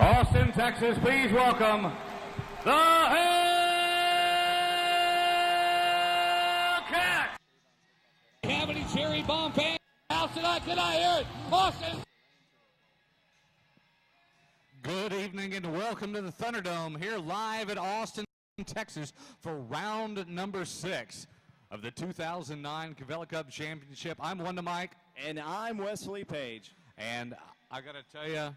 Austin, Texas, please welcome the Hellcats. Have any cherry bomb fans? House tonight? Can I hear it? Austin. Good evening and welcome to the Thunderdome here live at Austin, Texas for round number 6 of the 2009 Cavella Cup Championship. I'm Wanda Mike. And I'm Wesley Page. And I got to tell you,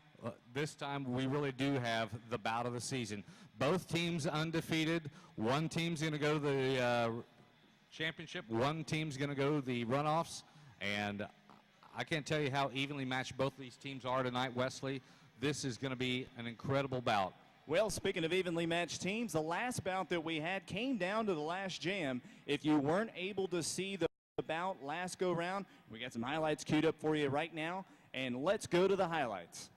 this time we really do have the bout of the season. Both teams undefeated. One team's going to go to the championship. One team's going to go to the runoffs. And I can't tell you how evenly matched both of these teams are tonight, Wesley. This is going to be an incredible bout. Well, speaking of evenly matched teams, the last bout that we had came down to the last jam. If you weren't able to see the bout last go round, we got some highlights queued up for you right now. And let's go to the highlights.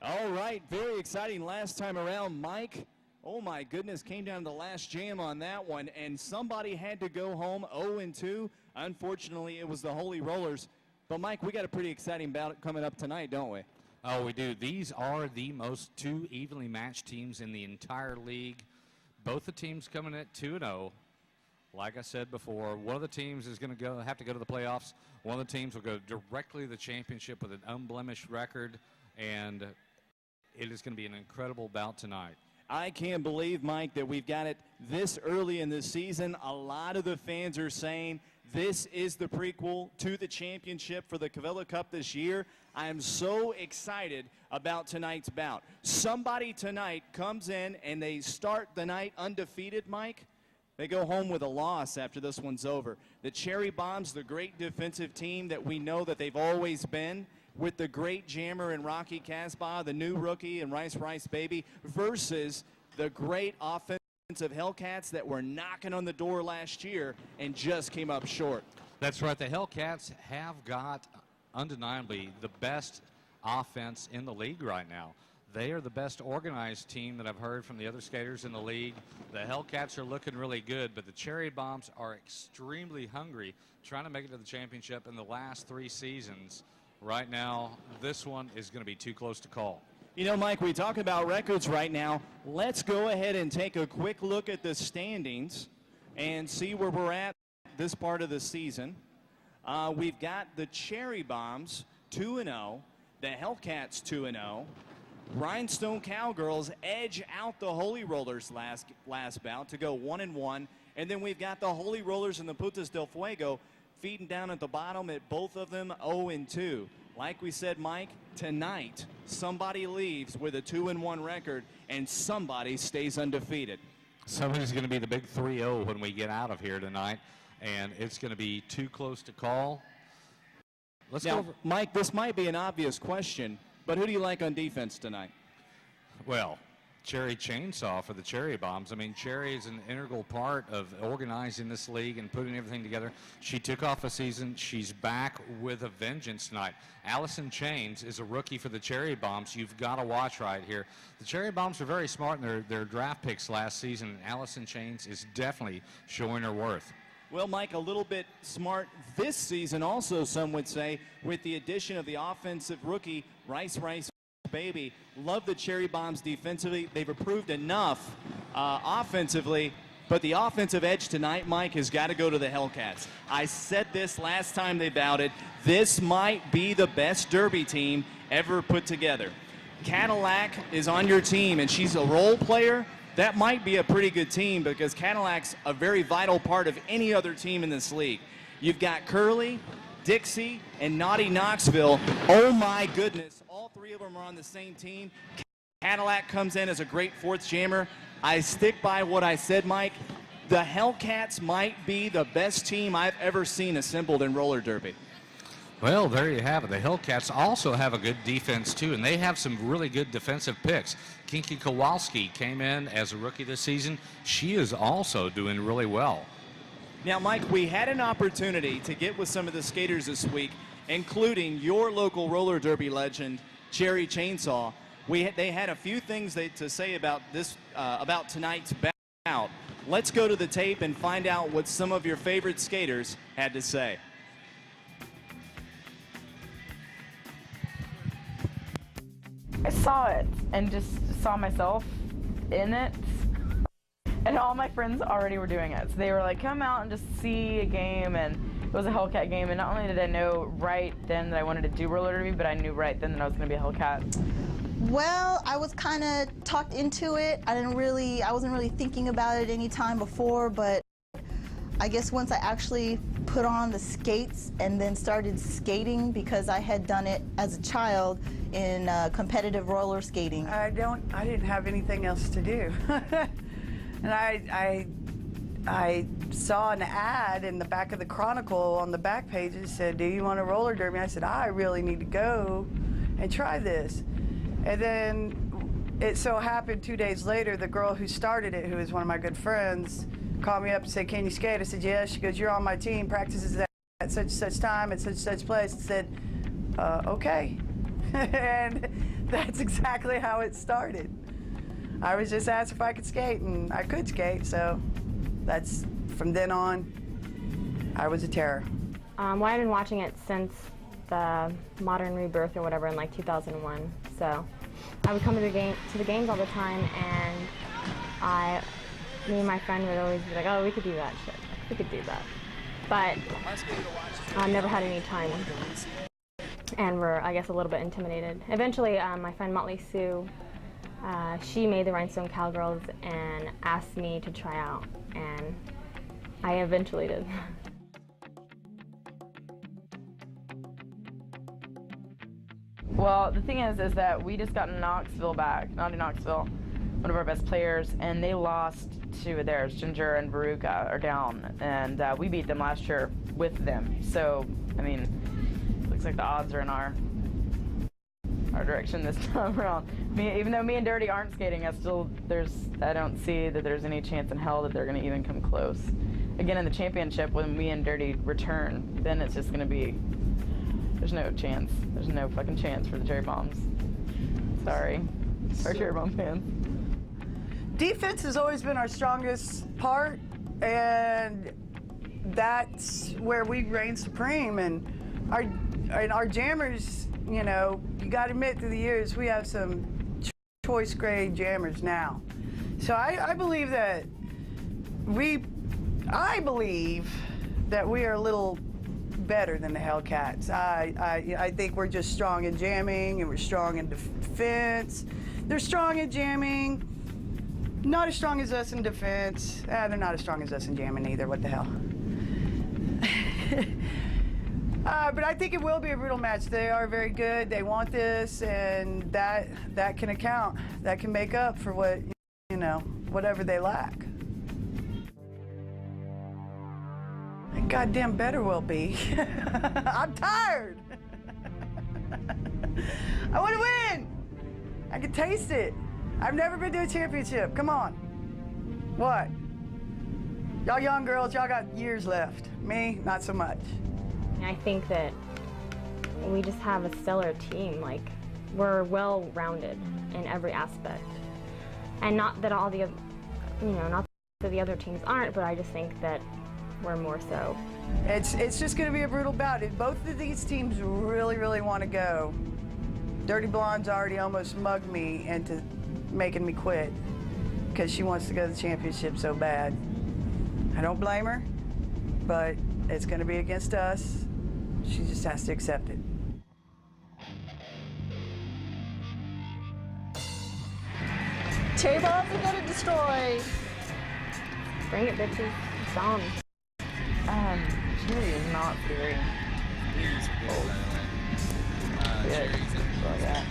All right, very exciting last time around. Mike, oh my goodness, came down to the last jam on that one, and somebody had to go home 0-2. Unfortunately, it was the Holy Rollers. But Mike, we got a pretty exciting bout coming up tonight, don't we? Oh, we do. These are the most two evenly matched teams in the entire league. Both the teams coming at 2-0. Like I said before, one of the teams is going to have to go to the playoffs. One of the teams will go directly to the championship with an unblemished record, and it is going to be an incredible bout tonight. I can't believe, Mike, that we've got it this early in the season. A lot of the fans are saying this is the prequel to the championship for the Cavella Cup this year. I am so excited about tonight's bout. Somebody tonight comes in and they start the night undefeated, Mike. they go home with a loss after this one's over. The Cherry Bombs, the great defensive team that we know that they've always been, with the great jammer and Rocky Casbah, the new rookie, and Rice Baby, versus the great offensive Hellcats that were knocking on the door last year and just came up short. That's right. The Hellcats have got undeniably the best offense in the league right now. They are the best organized team that I've heard from the other skaters in the league. The Hellcats are looking really good, but the Cherry Bombs are extremely hungry, trying to make it to the championship in the last 3 seasons. Right now, this one is going to be too close to call. You know, Mike, we talk about records right now. Let's go ahead and take a quick look at the standings and see where we're at this part of the season. We've got the Cherry Bombs 2-0, the Hellcats 2-0. Rhinestone Cowgirls edge out the Holy Rollers last bout to go 1-1. And then we've got the Holy Rollers and the Putas del Fuego feeding down at the bottom at both of them 0-2. Like we said, Mike, tonight somebody leaves with a 2-1 record and somebody stays undefeated. Somebody's going to be the big 3-0 when we get out of here tonight, and it's going to be too close to call. Let's go over. Mike, this might be an obvious question, but who do you like on defense tonight? Well, Cherry Chainsaw for the Cherry Bombs. I mean, Cherry is an integral part of organizing this league and putting everything together. She took off a season. She's back with a vengeance tonight. Allison Chains is a rookie for the Cherry Bombs. You've got to watch right here. The Cherry Bombs are very smart in their draft picks last season, and Allison Chains is definitely showing her worth. Well, Mike, a little bit smart this season also, some would say, with the addition of the offensive rookie, Rice Baby. Love the Cherry Bombs defensively. They've improved enough offensively, but the offensive edge tonight, Mike, has got to go to the Hellcats. I said this last time they bouted. This might be the best Derby team ever put together. Cadillac is on your team, and she's a role player. That might be a pretty good team because Cadillac's a very vital part of any other team in this league. You've got Curly, Dixie, and Naughty Knoxville. Oh, my goodness. All 3 of them are on the same team. Cadillac comes in as a great 4th jammer. I stick by what I said, Mike. The Hellcats might be the best team I've ever seen assembled in roller derby. Well, there you have it. The Hellcats also have a good defense, too, and they have some really good defensive picks. Kinky Kowalski came in as a rookie this season. She is also doing really well. Now, Mike, we had an opportunity to get with some of the skaters this week, including your local roller derby legend, Cherry Chainsaw. They had a few things to say about tonight's bout. Let's go to the tape and find out what some of your favorite skaters had to say. I saw it and just saw myself in it. And all my friends already were doing it. So they were like, come out and just see a game. And it was a Hellcat game. And not only did I know right then that I wanted to do roller derby, but I knew right then that I was going to be a Hellcat. Well, I was kind of talked into it. I wasn't really thinking about it any time before, but I guess once I actually put on the skates and then started skating, because I had done it as a child in competitive roller skating. I didn't have anything else to do. And I saw an ad in the back of the Chronicle on the back page that said, do you want a roller derby? I said, I really need to go and try this. And then it so happened 2 days later, the girl who started it, who is one of my good friends, called me up and said, can you skate? I said, yes. She goes, you're on my team, practices at such and such time, at such and such place. I said, okay. And that's exactly how it started. I was just asked if I could skate, and I could skate, so that's, from then on, I was a terror. Well, I've been watching it since the Modern Rebirth or whatever in like 2001. So I would come to the games all the time, and me and my friend would always be like, oh, we could do that shit. We could do that. But I never had any time. And we're, I guess, a little bit intimidated. Eventually, my friend Motley Sue, she made the Rhinestone Cowgirls and asked me to try out, and I eventually did. Well, the thing is that we just got Knoxville back, Naughty Knoxville. one of our best players, and they lost two of theirs. Ginger and Veruca are down, and we beat them last year with them. So, I mean, looks like the odds are in our direction this time around. Even though me and Dirty aren't skating, I don't see that there's any chance in hell that they're going to even come close. Again, in the championship, when me and Dirty return, then it's just going to be, there's no chance. There's no fucking chance for the Cherry Bombs. Sorry. Our Cherry Bomb fans. Defense has always been our strongest part, and that's where we reign supreme. And our jammers, you know, you got to admit, through the years, we have some choice grade jammers now. So I believe that we are a little better than the Hellcats. I think we're just strong in jamming, and we're strong in defense. They're strong in jamming, not as strong as us in defense. They're not as strong as us in jamming either. What the hell? But I think it will be a brutal match. They are very good. They want this, and that can account. That can make up for what, you know, whatever they lack. It goddamn better will be. I'm tired. I want to win. I can taste it. I've never been to a championship. Come on. What? Y'all young girls, y'all got years left. Me, not so much. I think that we just have a stellar team. Like, we're well-rounded in every aspect. And not that all the, not that the other teams aren't, but I just think that we're more so. It's just going to be a brutal bout. Both of these teams really, really want to go. Dirty Blonde's already almost mugged me into making me quit because she wants to go to the championship so bad. I don't blame her, but it's going to be against us. She just has to accept it. Cherry Bombs are going to destroy. Bring it, bitches. It's on. Cherry is not very. He's cold. Good. Oh, yeah.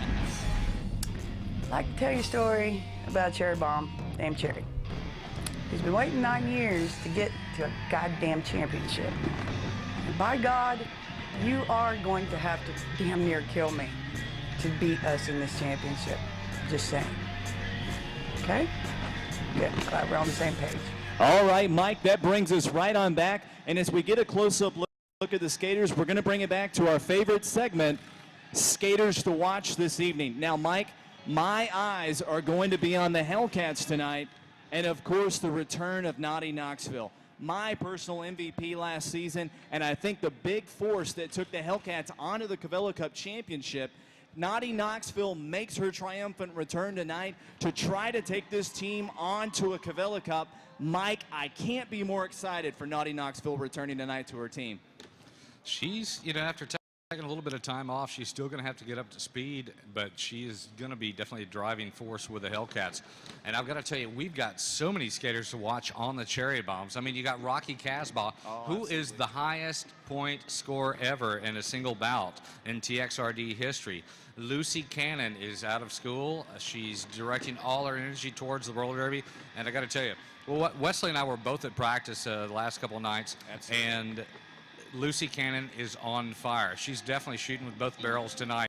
I'd like to tell you a story about a cherry bomb named Cherry. He's been waiting 9 years to get to a goddamn championship. And by God, you are going to have to damn near kill me to beat us in this championship. Just saying. Okay? Good. Glad we're on the same page. All right, Mike, that brings us right on back. And as we get a close-up look at the skaters, we're going to bring it back to our favorite segment, Skaters to Watch this evening. Now, Mike, my eyes are going to be on the Hellcats tonight, and of course the return of Naughty Knoxville. My personal MVP last season, and I think the big force that took the Hellcats onto the Cavella Cup Championship. Naughty Knoxville makes her triumphant return tonight to try to take this team onto a Cavella Cup. Mike, I can't be more excited for Naughty Knoxville returning tonight to her team. She's, after taking a little bit of time off, she's still going to have to get up to speed, but she is going to be definitely a driving force with the Hellcats. And I've got to tell you, we've got so many skaters to watch on the Cherry Bombs. I mean, you got Rocky Casbah, who is the highest point scorer ever in a single bout in TXRD history. Lucy Cannon is out of school. She's directing all her energy towards the roller derby. And I got to tell you, well, Wesley and I were both at practice the last couple of nights. Absolutely. And Lucy Cannon is on fire. She's definitely shooting with both barrels tonight.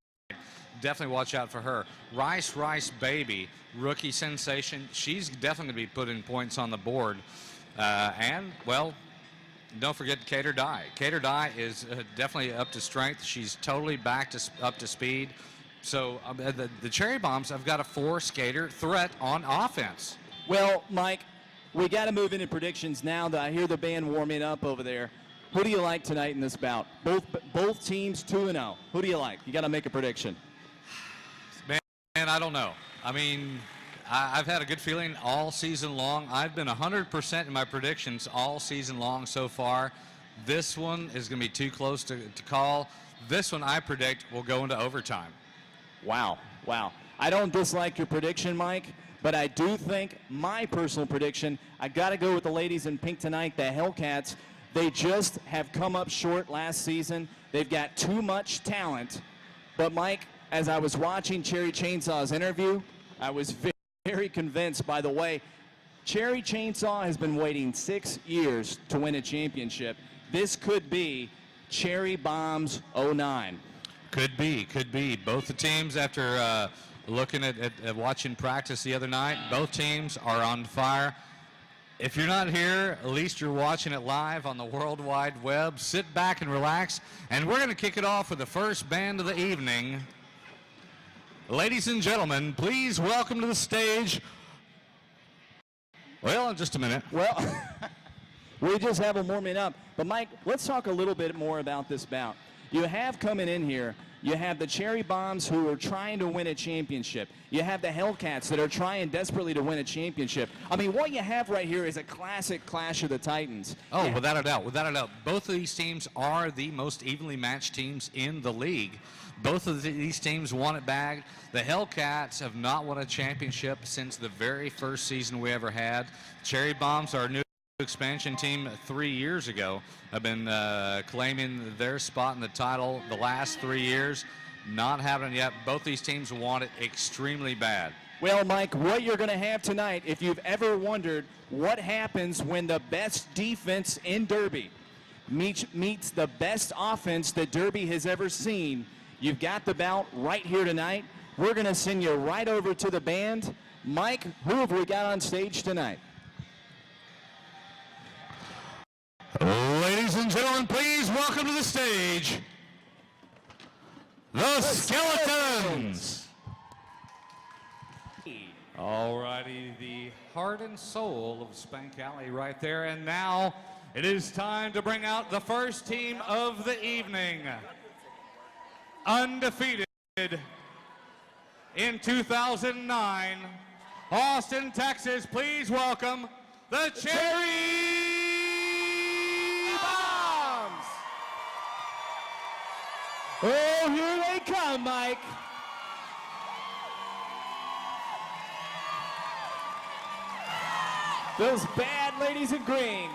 Definitely watch out for her. Rice Baby, rookie sensation. She's definitely going to be putting points on the board. And, well, don't forget Cater Dye. Cater Dye is definitely up to strength. She's totally up to speed. So the Cherry Bombs have got a 4-skater threat on offense. Well, Mike, we got to move into predictions now that I hear the band warming up over there. Who do you like tonight in this bout? Both teams 2-0. Who do you like? You got to make a prediction. Man, I don't know. I mean, I've had a good feeling all season long. I've been 100% in my predictions all season long so far. This one is going to be too close to call. This one I predict will go into overtime. Wow. I don't dislike your prediction, Mike, but I do think my personal prediction, I got to go with the ladies in pink tonight, the Hellcats. They just have come up short last season. They've got too much talent. But, Mike, as I was watching Cherry Chainsaw's interview, I was very convinced, by the way. Cherry Chainsaw has been waiting 6 years to win a championship. This could be Cherry Bombs 09. Could be. Both the teams, after looking at watching practice the other night, both teams are on fire. If you're not here, at least you're watching it live on the World Wide Web. Sit back and relax, and we're going to kick it off with the first band of the evening. Ladies and gentlemen, please welcome to the stage. Well, in just a minute. Well, we just have them warming up. But, Mike, let's talk a little bit more about this bout. You have coming in here, you have the Cherry Bombs who are trying to win a championship. You have the Hellcats that are trying desperately to win a championship. I mean, what you have right here is a classic clash of the Titans. Oh, yeah. Without a doubt. Both of these teams are the most evenly matched teams in the league. Both of these teams won it back. The Hellcats have not won a championship since the very first season we ever had. Cherry Bombs, our new expansion team 3 years ago, have been claiming their spot in the title the last 3 years. Not having it yet. Both these teams want it extremely bad. Well, Mike, what you're going to have tonight, if you've ever wondered what happens when the best defense in Derby meets the best offense that Derby has ever seen, you've got the bout right here tonight. We're going to send you right over to the band. Mike, who have we got on stage tonight? Ladies and gentlemen, please welcome to the stage the Skeletons. Alrighty, the heart and soul of Spank Alley right there. And now it is time to bring out the first team of the evening. Undefeated in 2009, Austin, Texas. Please welcome the Cherry Bombs. Oh, here they come, Mike. Those bad ladies in green.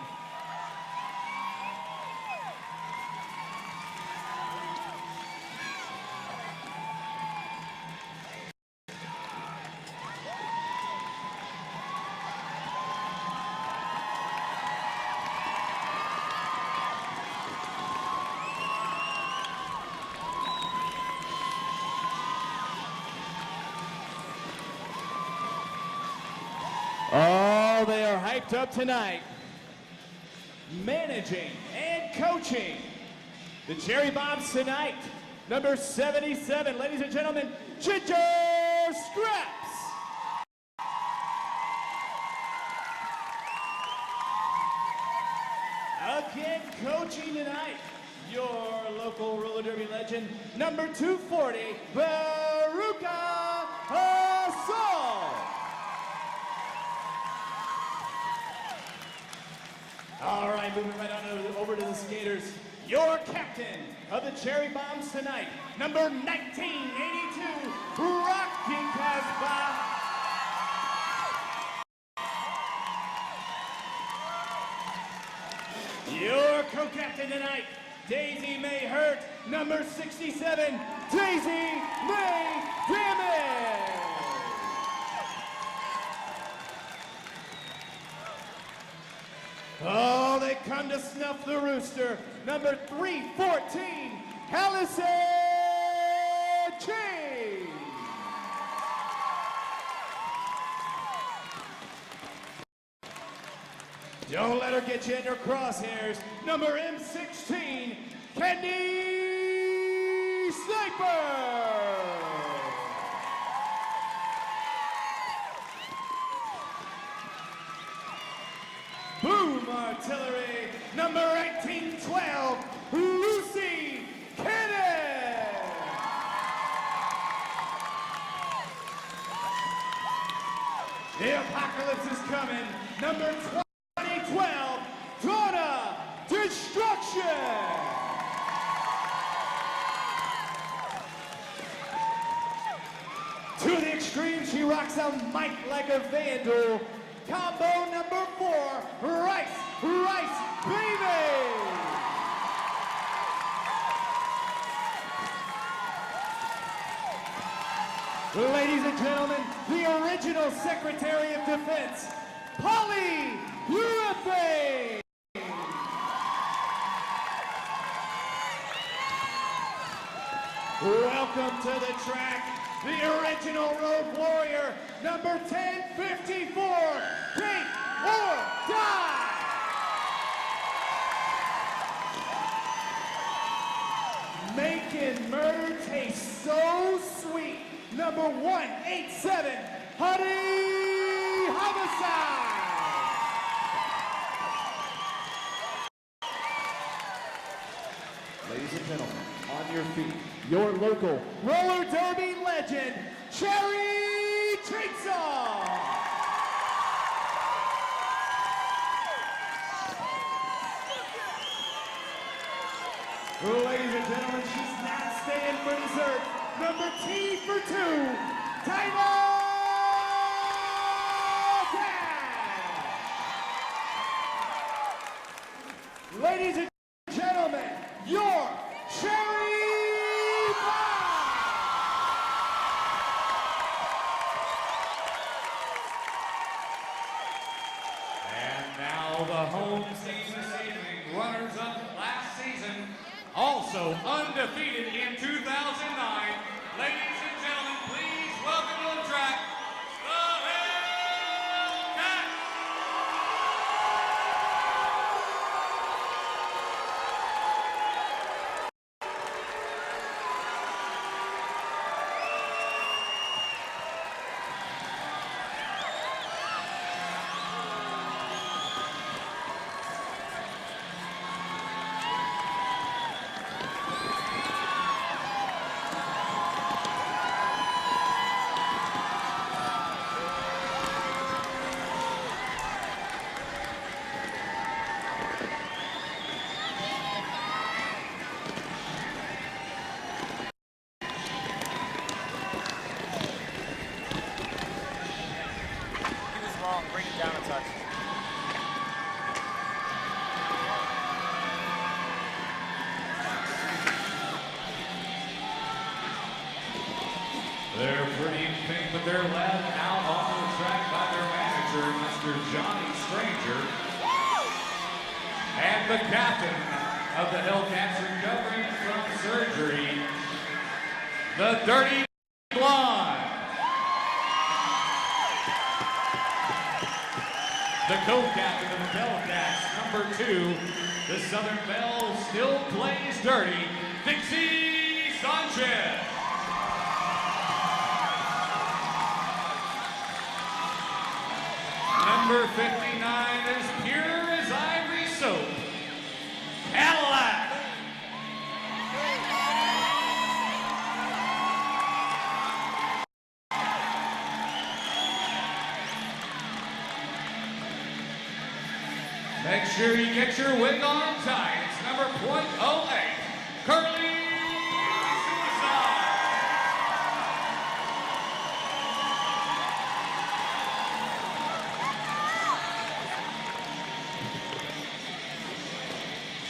Oh, they are hyped up tonight. Managing and coaching the Cherry Bombs tonight, number 77, ladies and gentlemen, Ginger Scraps. Again, coaching tonight, your local roller derby legend, number 240, Veruca Assault. All right, moving right on over to the skaters. Your captain of the Cherry Bombs tonight, number 1982, Rocky Casbah. Your co-captain tonight, Daisy May Hurt, number 67, Daisy May Damage. Oh, they come to snuff the rooster. Number 314, Allison Chase. Don't let her get you in your crosshairs. Number M16, Candy Sniper. Boom Artillery, number 1812, Lucy Cannon. The apocalypse is coming, number 2012, Donna Destruction. To the extreme, she rocks a mic like a vandal. Combo number 4, Rice Baby! Ladies and gentlemen, the original Secretary of Defense, Polly USA. Welcome to the track, the original Road Warrior, number 1054, Take or Die. Making murder taste so sweet, number 187, Honey Homicide. Ladies and gentlemen, on your feet, your local roller derby legend, Cherry Chainsaw. Ladies and gentlemen, she's not staying for dessert. Number T for 2, Tyler Cash. Ladies and gentlemen, your Cherry Bomb. And now the home team this evening, runners-up last season, also undefeated in 2009. Ladies and gentlemen, please welcome to the track, the Hellcats! Bring it down a touch. They're pretty in pink, but they're led out onto the track by their manager, Mr. Johnny Stranger. And the captain of the Hellcats recovering from surgery, the Dirty Blonde. The co-captain of the Hellcats, number 2, the Southern Belle still plays dirty, Dixie Sanchez. Number 59 is pure as ivory soap, Cadillac. Make sure you get your wig on tight. It's number .08, Curly Suicide.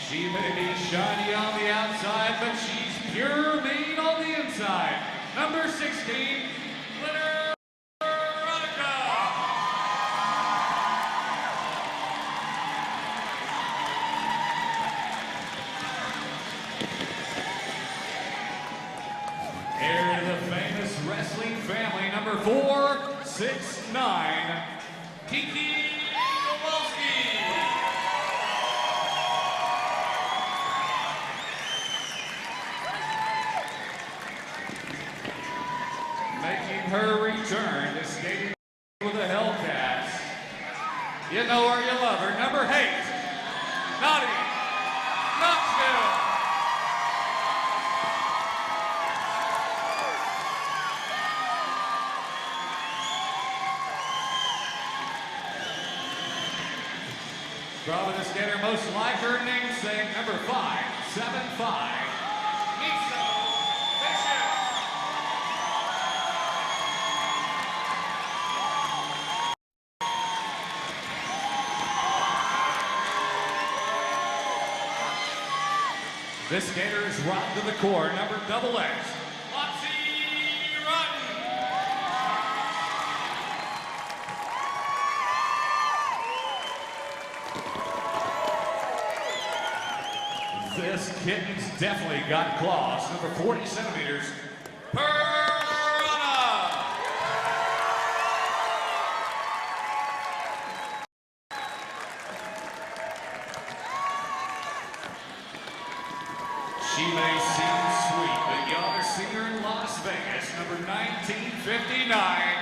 She may be shiny on the outside, but she's pure mean on the inside. Number 16, Glitter Veronica. Heir to the famous wrestling family, number 469, Kiki Kowalski. Making her return to skating with the Hellcats. You know her, you love her. Number 8, Naughty Knoxville. Probably the skater most like her namesake, number 575, Miso Bishop. This skater is rotten to the core, number XX, Lotsie Rotten. This kitten's definitely got claws. Number 40 centimeters, Piranha. She may seem sweet, but you ought to see her in Las Vegas. Number 1959,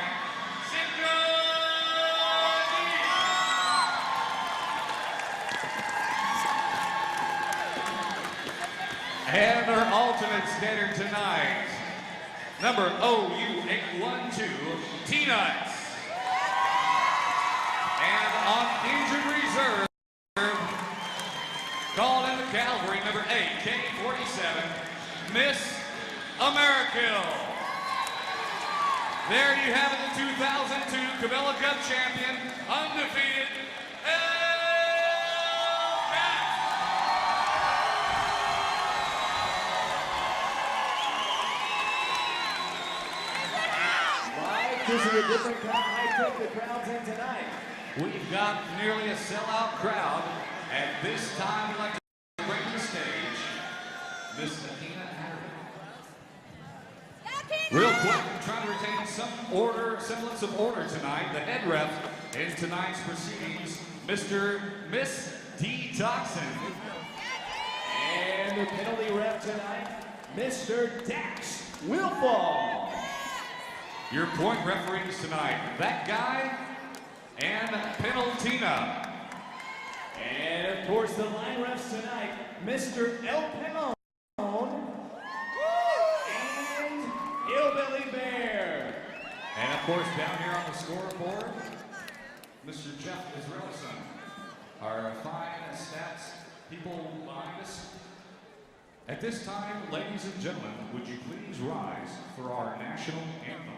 and our alternate skater tonight, number OU812, T-Nuts. And on injured reserve, called in the cavalry, number 8, K47, Miss America. There you have it, the 2002 Cabela Cup champion, undefeated, This is a different crowd. I think the crowd's in tonight. We've got nearly a sellout crowd. At this time, we'd like to bring to the stage Miss Athena Harry. Real quick, I'm trying to retain some order, semblance of order tonight. The head ref in tonight's proceedings, Miss D. Toxin. And the penalty ref tonight, Mr. Dax Wilfall. Your point referees tonight, that guy and Penaltina. And of course, the line refs tonight, Mr. El Penalone and Hillbilly Bear. And of course, down here on the scoreboard, Mr. Jeff Israelson, our fine stats people behind us. At this time, ladies and gentlemen, would you please rise for our national anthem?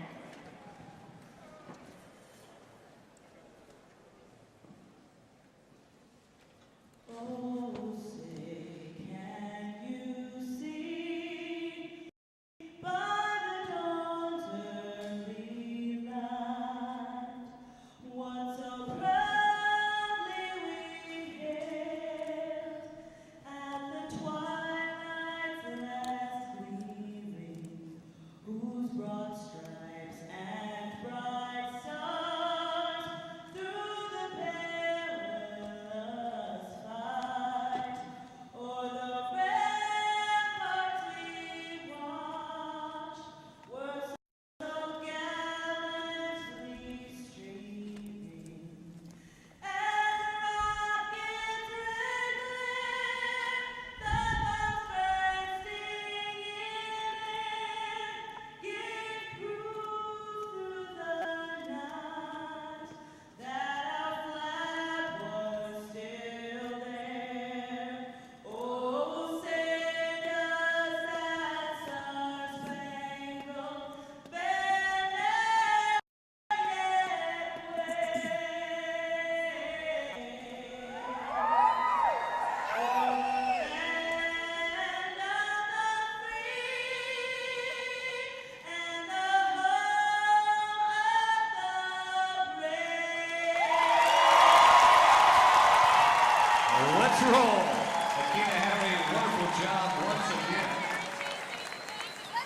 Let's roll. Athena having a wonderful job once again.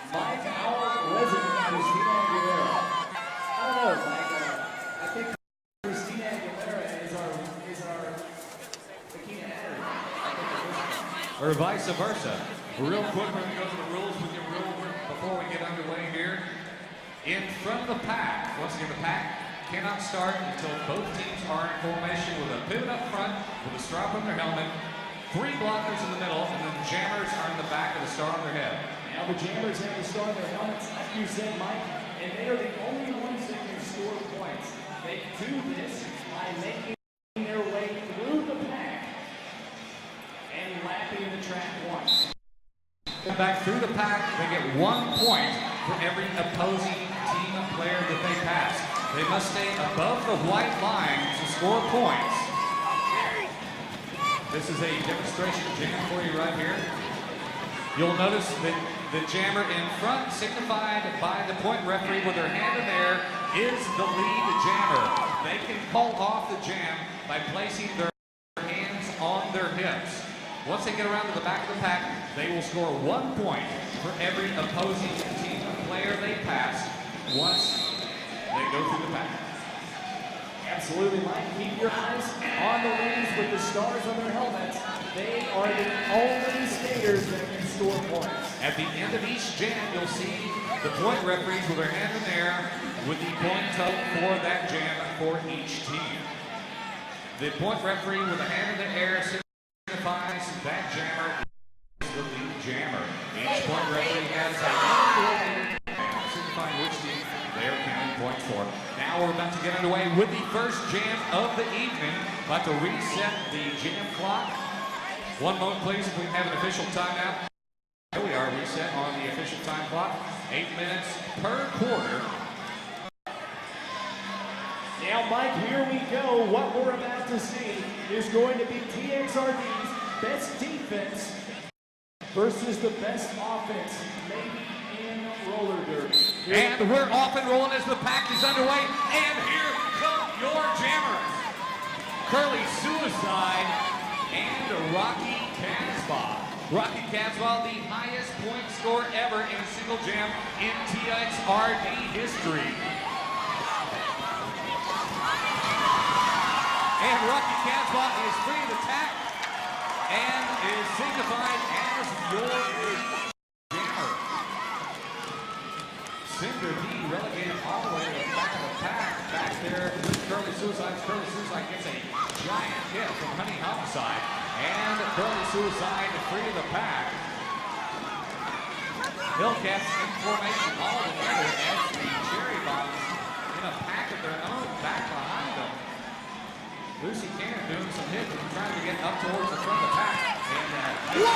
Mike, our resident Christina Aguilera. I don't know, Mike. I think Christina Aguilera is our Athena Harry. Or vice versa. Real quick, we're going to go to the rules with your rule before we get underway here. In front of the pack, once again, the pack cannot start until both teams are in formation with a pivot up front with a stripe on their helmet, 3 blockers in the middle, and then the jammers are in the back with a star on their head. Now the jammers have the star on their helmets, like you said, Mike, and they are the only ones that can score points. They do this by making their way through the pack and lapping the track once. Back through the pack, they get 1 point for every opposing team player that they pass. They must stay above the white line to score points. This is a demonstration jam for you right here. You'll notice that the jammer in front, signified by the point referee with their hand in there, is the lead jammer. They can call off the jam by placing their hands on their hips. Once they get around to the back of the pack, they will score 1 point for every opposing team player they pass once they go through the pack. Absolutely, Mike. Keep your eyes on the ladies with the stars on their helmets. They are the only skaters that can score points. At the end of each jam, you'll see the point referees with their hand in the air with the point total for that jam for each team. The point referee with a hand in the air signifies that jammer is the lead jammer. Each point referee has a signifying which team they are counting points for. Now we're about to get underway with the first jam of the evening. About to reset the jam clock. 1 moment, please, if we have an official timeout. Here we are, reset on the official time clock. 8 minutes per quarter. Now, Mike, here we go. What we're about to see is going to be TXRD's best defense versus the best offense, maybe in roller derby. And we're off and rolling as the pack is underway. And here come your jammers. Curly Suicide and Rocky Casbah. Rocky Casbah, the highest point score ever in a single jam in TXRD history. And Rocky Casbah is free of attack and is signified as your lead jammer. Cinder D relegated all the way to the back of the pack. Back there, Curly Suicide. Curly Suicide gets a giant hit from Honey Homicide. And Curly Suicide free of the pack. Hellcats in formation all together as the Cherry Bombs in a pack of their own back behind them. Lucy Cannon doing some hits and trying to get up towards the front of the pack. And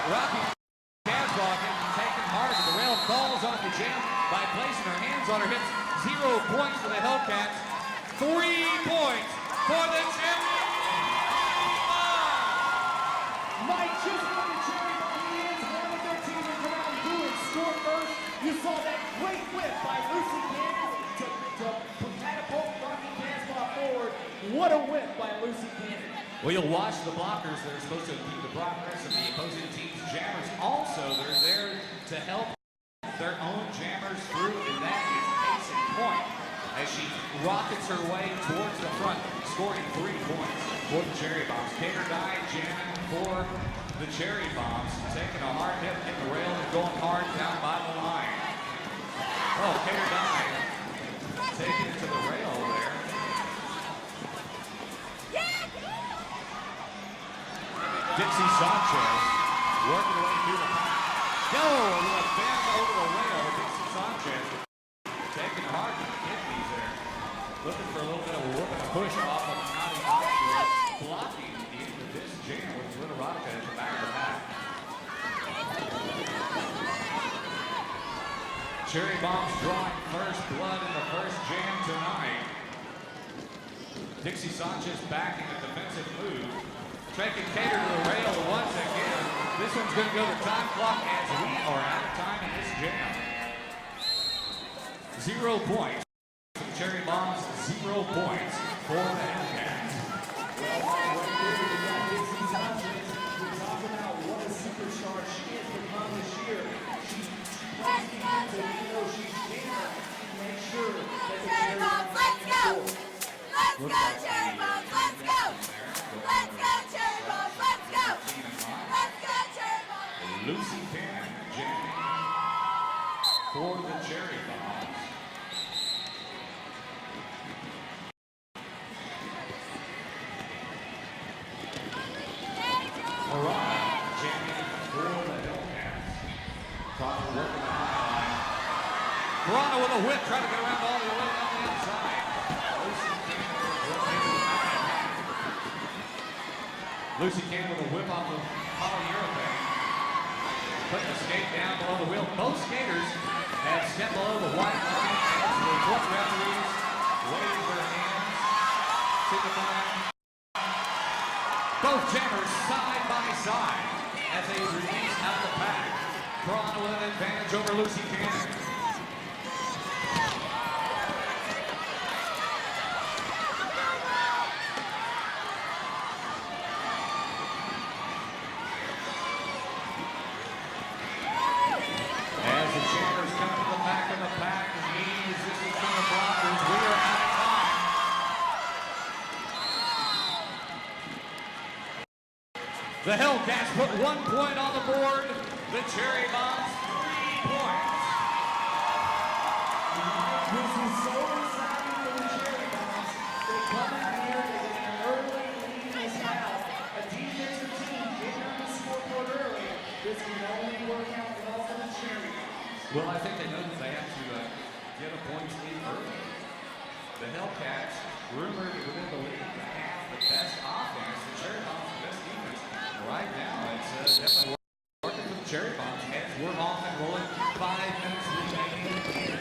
Rocky Casbah getting taken hard to the rail, falls off the jam by placing her hands on her hips. 0 points for the Hellcats. 3 points for the Cherry Bombs. Mike, just for the Cherry Bombs, one of their team to come out and do it. Score first. You saw that great whip by Lucy Cannon to catapult Rocky Casbah forward. What a whip by Lucy Cannon. Well, you'll watch the blockers. They're supposed to impede the progress of the opposing team's jammers. Also, they're there to help their own jammers through, and that is case in point as she rockets her way towards the front, scoring 3 points for the Cherry Bombs. Cater Dye jamming for the Cherry Bombs, taking a hard hit in the rail and going hard down by the line. Oh, Cater Dye taking it to the rail there. Dixie Sanchez working her way through the pack. Go with a bend over the rail. Dixie Sanchez taking hard to the kidneys there. Looking for a little bit of a whoop and a push off of Nani Oxford. Blocking the end of this jam with Little Rodica at the back of the pack. Cherry Bombs drawing first blood in the first jam tonight. Dixie Sanchez backing a defensive move. Making Cater to the rail once again. This one's going to go to time clock as we are out of time in this jam. 0 points for the Cherry Bombs, 0 points for the Hellcats. Well, right here we got Dixie Sanchez. We talk about what a superstar she is become this year. She's playing to she's here to make sure that the Cherry Bombs, let's go! Let's go, Cherry Bombs, let's go! Let's go, Cherry Bombs, let's go! Let's go, Cherry Bombs! Lucy Cannon jamming for the Cherry Bombs. Mariah jamming for the Hellcats. Crawford working the high line. Toronto with a whip, trying to get around all the way down the outside. Lucy Cannon with a whip off of polyurethane. Putting the skate down below the wheel. Both skaters have stepped below the white line as the foot referees wave their hands, signifying both jammers side by side as they release out the pack. Toronto with an advantage over Lucy Cannon. The Hellcats put 1 point on the board. The Cherry Bombs 3 points. This is so exciting for the Cherry Bombs. They come out here, they get an early lead in this half. A defensive team getting on the scoreboard early. This can only work out well for the Cherry Bombs. Well, I think they know that they have to get a point in early. The Hellcats, rumored within the league to have the best offense. The Cherry Bombs, the best defense. Right now, it's definitely working for the Cherry Bombs as we're off and rolling. 5 minutes remaining in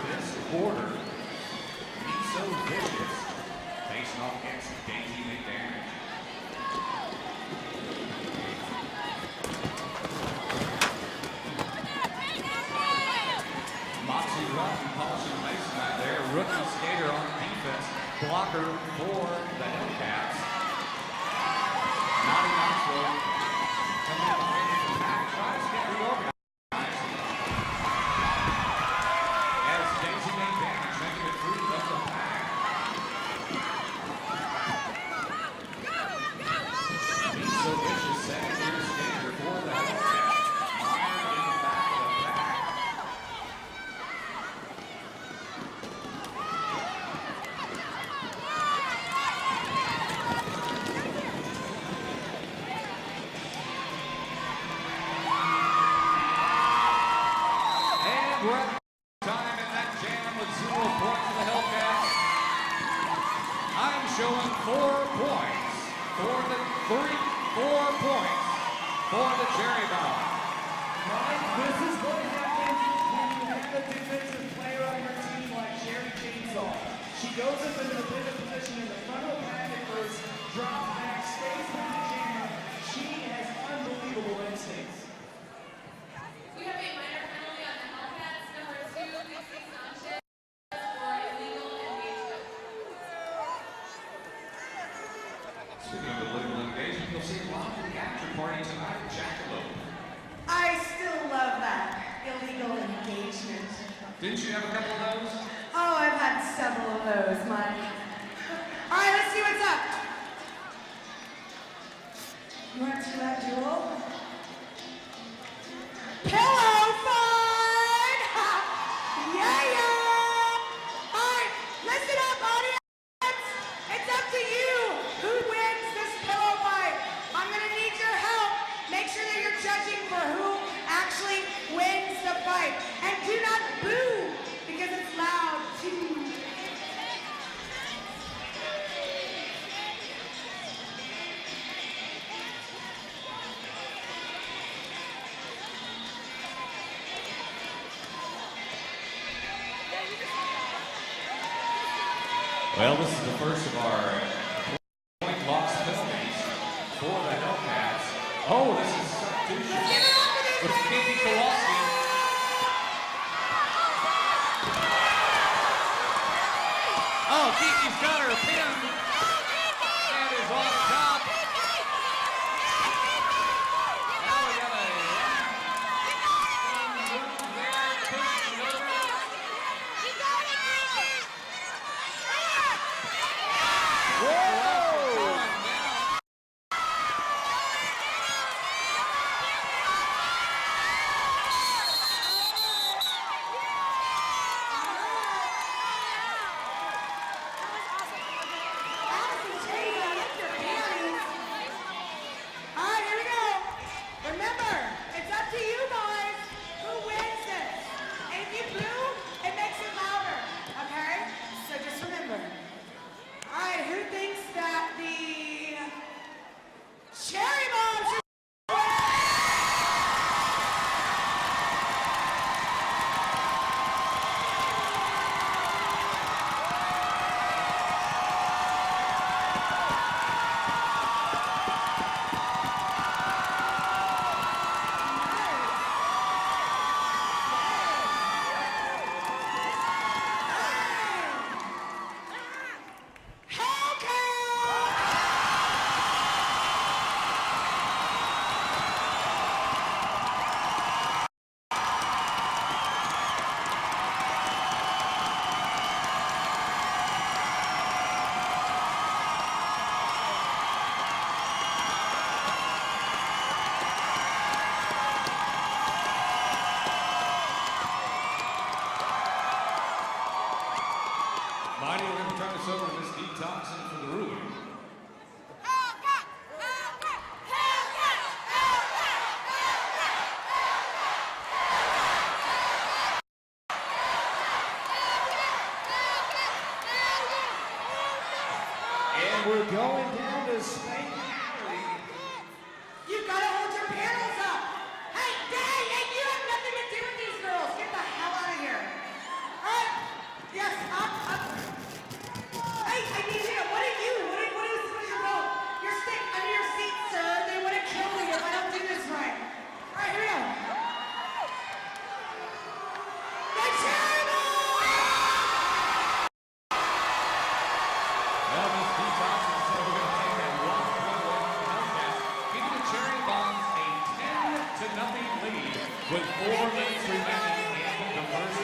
this quarter. He's so vicious. Facing off against Daisy McDaniel. Moxie Ruff and Paulson Mason out there. Rookie skater on defense. Blocker for the Hellcats. Naughty Knoxville coming out behind the pack. Tries to get reorganized. As Daisy made damage, making it free of the pack. He's so vicious, 7-year skater for the Hellcats. Meyer in the back of the pack. And we're at time in that jam with 0 points for the Hellcats. I'm showing 4 points for the 4 points for the Cherry Bomb. Mike, this is what happens when you have a defensive player on your team like Sherry Chainsaw. She goes up into the pivot position in the front of the packet first, drops back, stays with the jammer. She has unbelievable instincts. We have a minor penalty on the Hellcats. Number 2, Dixie Sanchez, for illegal engagement. Speaking of illegal engagement, you'll see a lot of the after party tonight at Jackalope. I still love that illegal engagement. Didn't you have a couple of those? Oh, I've had several of those, Mike. All right, let's see what's up. You want to that duel? Pillow fight! Yeah! All right, listen up, audience. It's up to you. Who wins this pillow fight? I'm gonna need your help. Make sure that you're judging for who actually wins the fight. And do not boo, because it's loud too. Well, this is the first of our point loss penalties for the Hellcats. Oh, this is substitution with Katie Kowalski. Oh, Kiki's got her pinned. And is on top. Now we got a there, pushing over.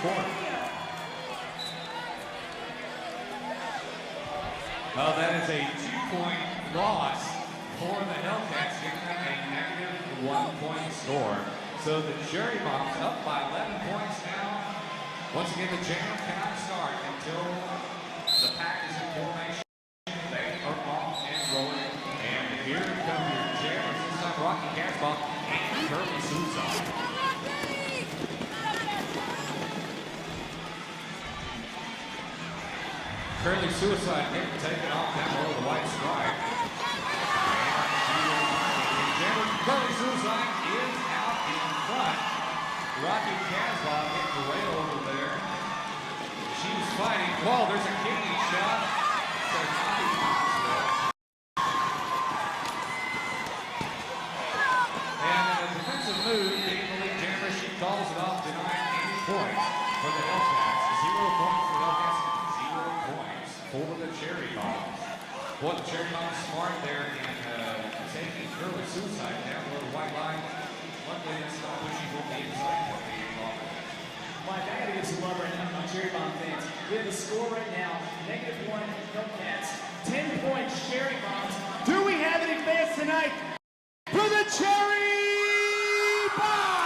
corner. Oh, that is a 2-point loss for the Hellcats, giving them a negative 1-point score. So the Cherry Bombs up by 11 points now. Once again, the jam cannot start until the pack is in formation. They are off and rolling. And here come your jammers. This time, Rocky Casbah and Curly Suicide. Curly Suicide getting taken off down below the white stripe. And Curly Suicide is out in front. Rocky Casbah getting the rail over there. She's fighting. Whoa, there's a kidney shot. And in a defensive move, being the lead jammer, she calls it off, denying any points for the Hellcats. 0 points for the Hellcats, 0 points for the Cherry Bombs. Boy, the Cherry Bombs smart there in taking Curly Suicide down below the white line. Luckily, that's not pushing for the inside for the ball. Mike, I gotta give some love right now to my Cherry Bomb fans. We have the score right now, -1 Hellcats, 10 points Cherry Bombs. Do we have any fans tonight for the Cherry Bombs?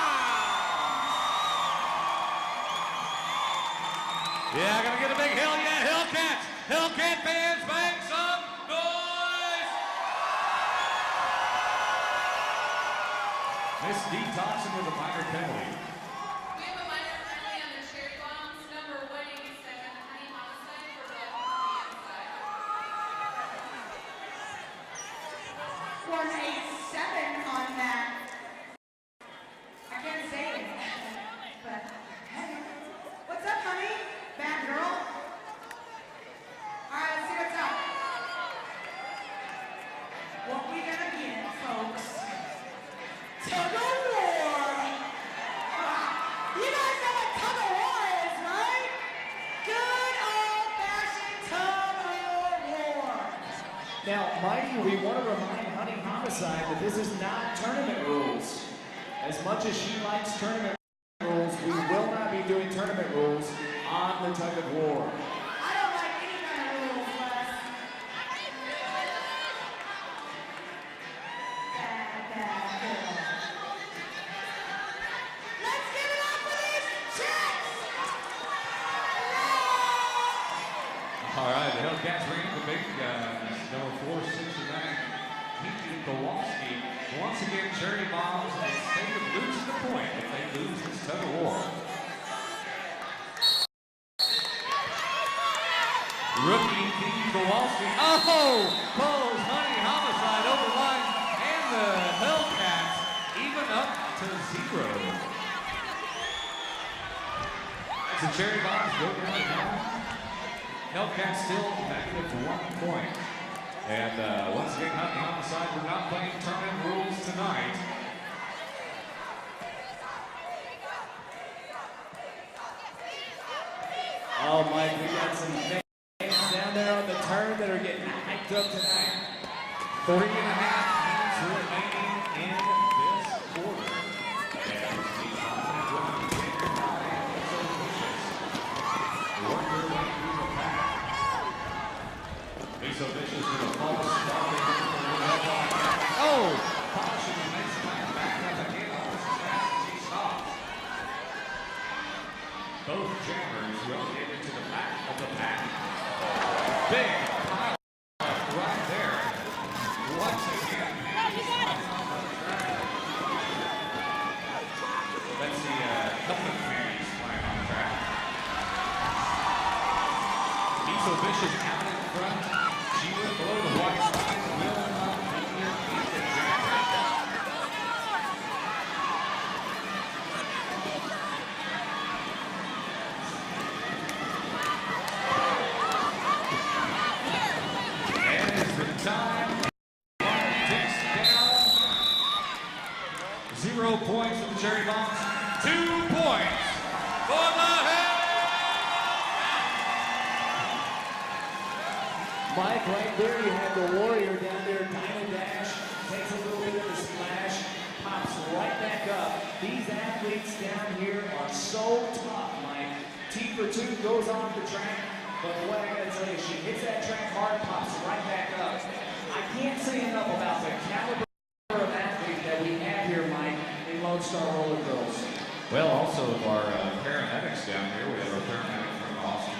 Yeah, I gotta get a big hell yeah, Hellcats! Hellcat fans, make some noise! Miss D. Thompson with a minor penalty. We have a minor penalty on the Cherry Bombs, number 187, Honey Homicide for blood on the inside. 187 on that. I can't say it, but hey, what's up, honey? Bad girl. All right, let's see what's up. What we gonna get, folks? Tug of war. You guys know what tug of war is, right? Good old-fashioned tug of war. Now, Mikey, we want to remind Honey Homicide that this is not tournament rules. As much as she likes tournament rules, we will not be doing tournament rules on the tug of war. I don't like any kind of rules, Les. Bad girl. Let's give it up for these chicks! All right, the Hellcats bring in the big guys. Number 469, Keegan Kowalski. Once again, Cherry Bombs, they could lose the point if they lose this tug of war. Rookie Keegan Kowalski. Oh! Pulls Honey Homicide over the line, and the Hellcats even up to 0. As the Cherry Bombs go down now, Hellcats still -1 point. And once again, Honey Homicide, we're not playing tournament rules tonight. Oh, Mike, we got some fans down there on the turn that are getting hyped up tonight. 3.5 minutes remaining in this quarter. And the offense will continue so vicious. Work their way through the pack. He's so vicious with a false start. Oh! Polishing the next man back up again almost as fast as he stops. Both jammers relegated to the back of the pack. Big pile right there. Once again. Let's see a couple of communities flying on the track. He's so vicious out in front. She went below the white line. Will not make it into jammer. Time ticks down. 0 points for the Cherry Bombs. 2 points for the Mike, right there, you have the Warrior down there, Diamond Dash, takes a little bit of a splash, pops right back up. These athletes down here are so tough, Mike. T for 2 goes off the track, but boy, I gotta tell you, she hits that track hard, pops right back up. I can't say enough about the caliber of athlete that we have here, Mike, in Lone Star Roller Girls. Well, also of our paramedics down here, we have our paramedic from Austin,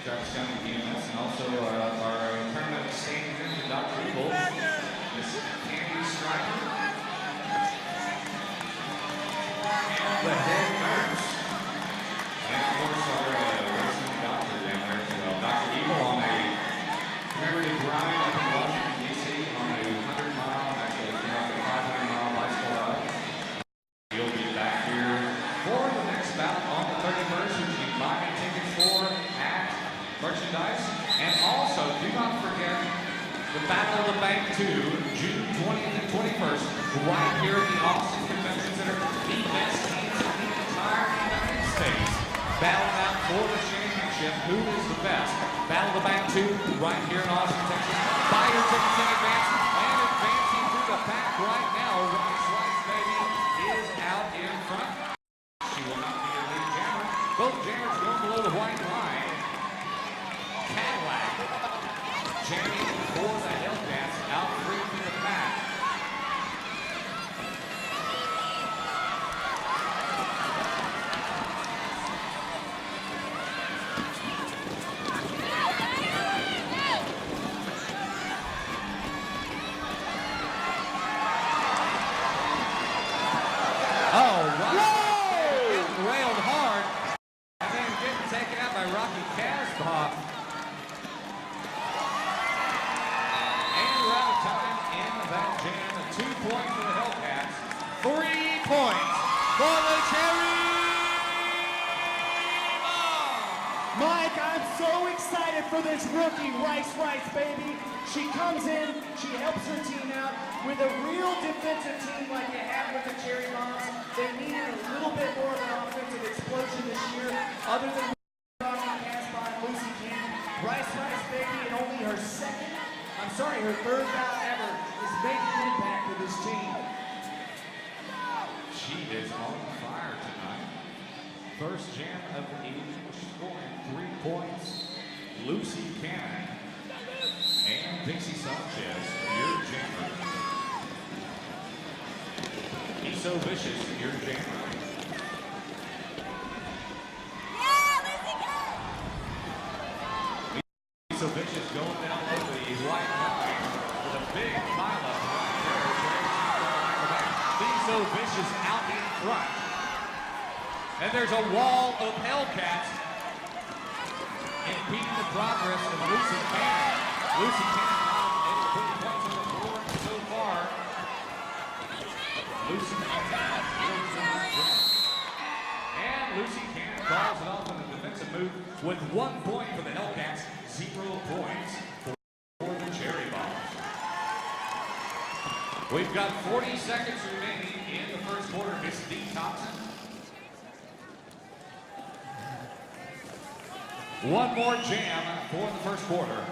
Travis County EMS, and also our paramedic standing in for Dr. Eagle, Miss Candy Striker. And the head nurse. And of course our resident doctor down there as well. Dr. Eagle on a commemorative ride up in Washington, D.C. on a 100-mile, actually it's like a 500-mile bicycle ride. He'll be back here for the next bout on the 31st, which you can buy tickets for at merchandise. And also, do not forget the Battle of the Bank 2, June 20th and 21st, right here at the Austin Convention Center. The best teams in the entire United States battling out for the championship. Who is the best? Battle of the Bank 2, right here in Austin, Texas. Buy your tickets in advance and advancing through the pack right now. Rice Baby is out in front. She will not be your lead jammer. Both jammers going below the white line. Cadillac jamming for the Hellcats out free from the pack. Oh, right. Getting railed hard. And then getting taken out by Rocky Kasbah. And we're out of time in that jam. 2 points for the Hellcats. 3 points for the Cherry Bomb. Mike, I'm so excited for this rookie, Rice Baby. She comes in, she helps her team out with a real defensive team like you have with the Cherry Bombs. They needed a little bit more of an offensive explosion this year, other than Rocky Kasbah and Lucy Cannon. Rice Baby, in only her her third bout ever, is making an impact with this team. She is on fire tonight. First jam of the evening, scoring 3 points. Lucy Cannon and Dixie Sanchez, your jammer. He's so vicious, your jammer. He's so vicious going down over the white line with a big pileup right there. He's so vicious out in front. And there's a wall of Hellcats impeding the progress of Lucy Cannon. Lucy Cannon able to put points on the board so far. Lucy Cannon. And Lucy Cannon calls it off on a defensive move with 1 point for the Hellcats, 0 points for the Cherry Bombs. We've got 40 seconds remaining in the first quarter. Miss D. Thompson. One more jam for the first quarter.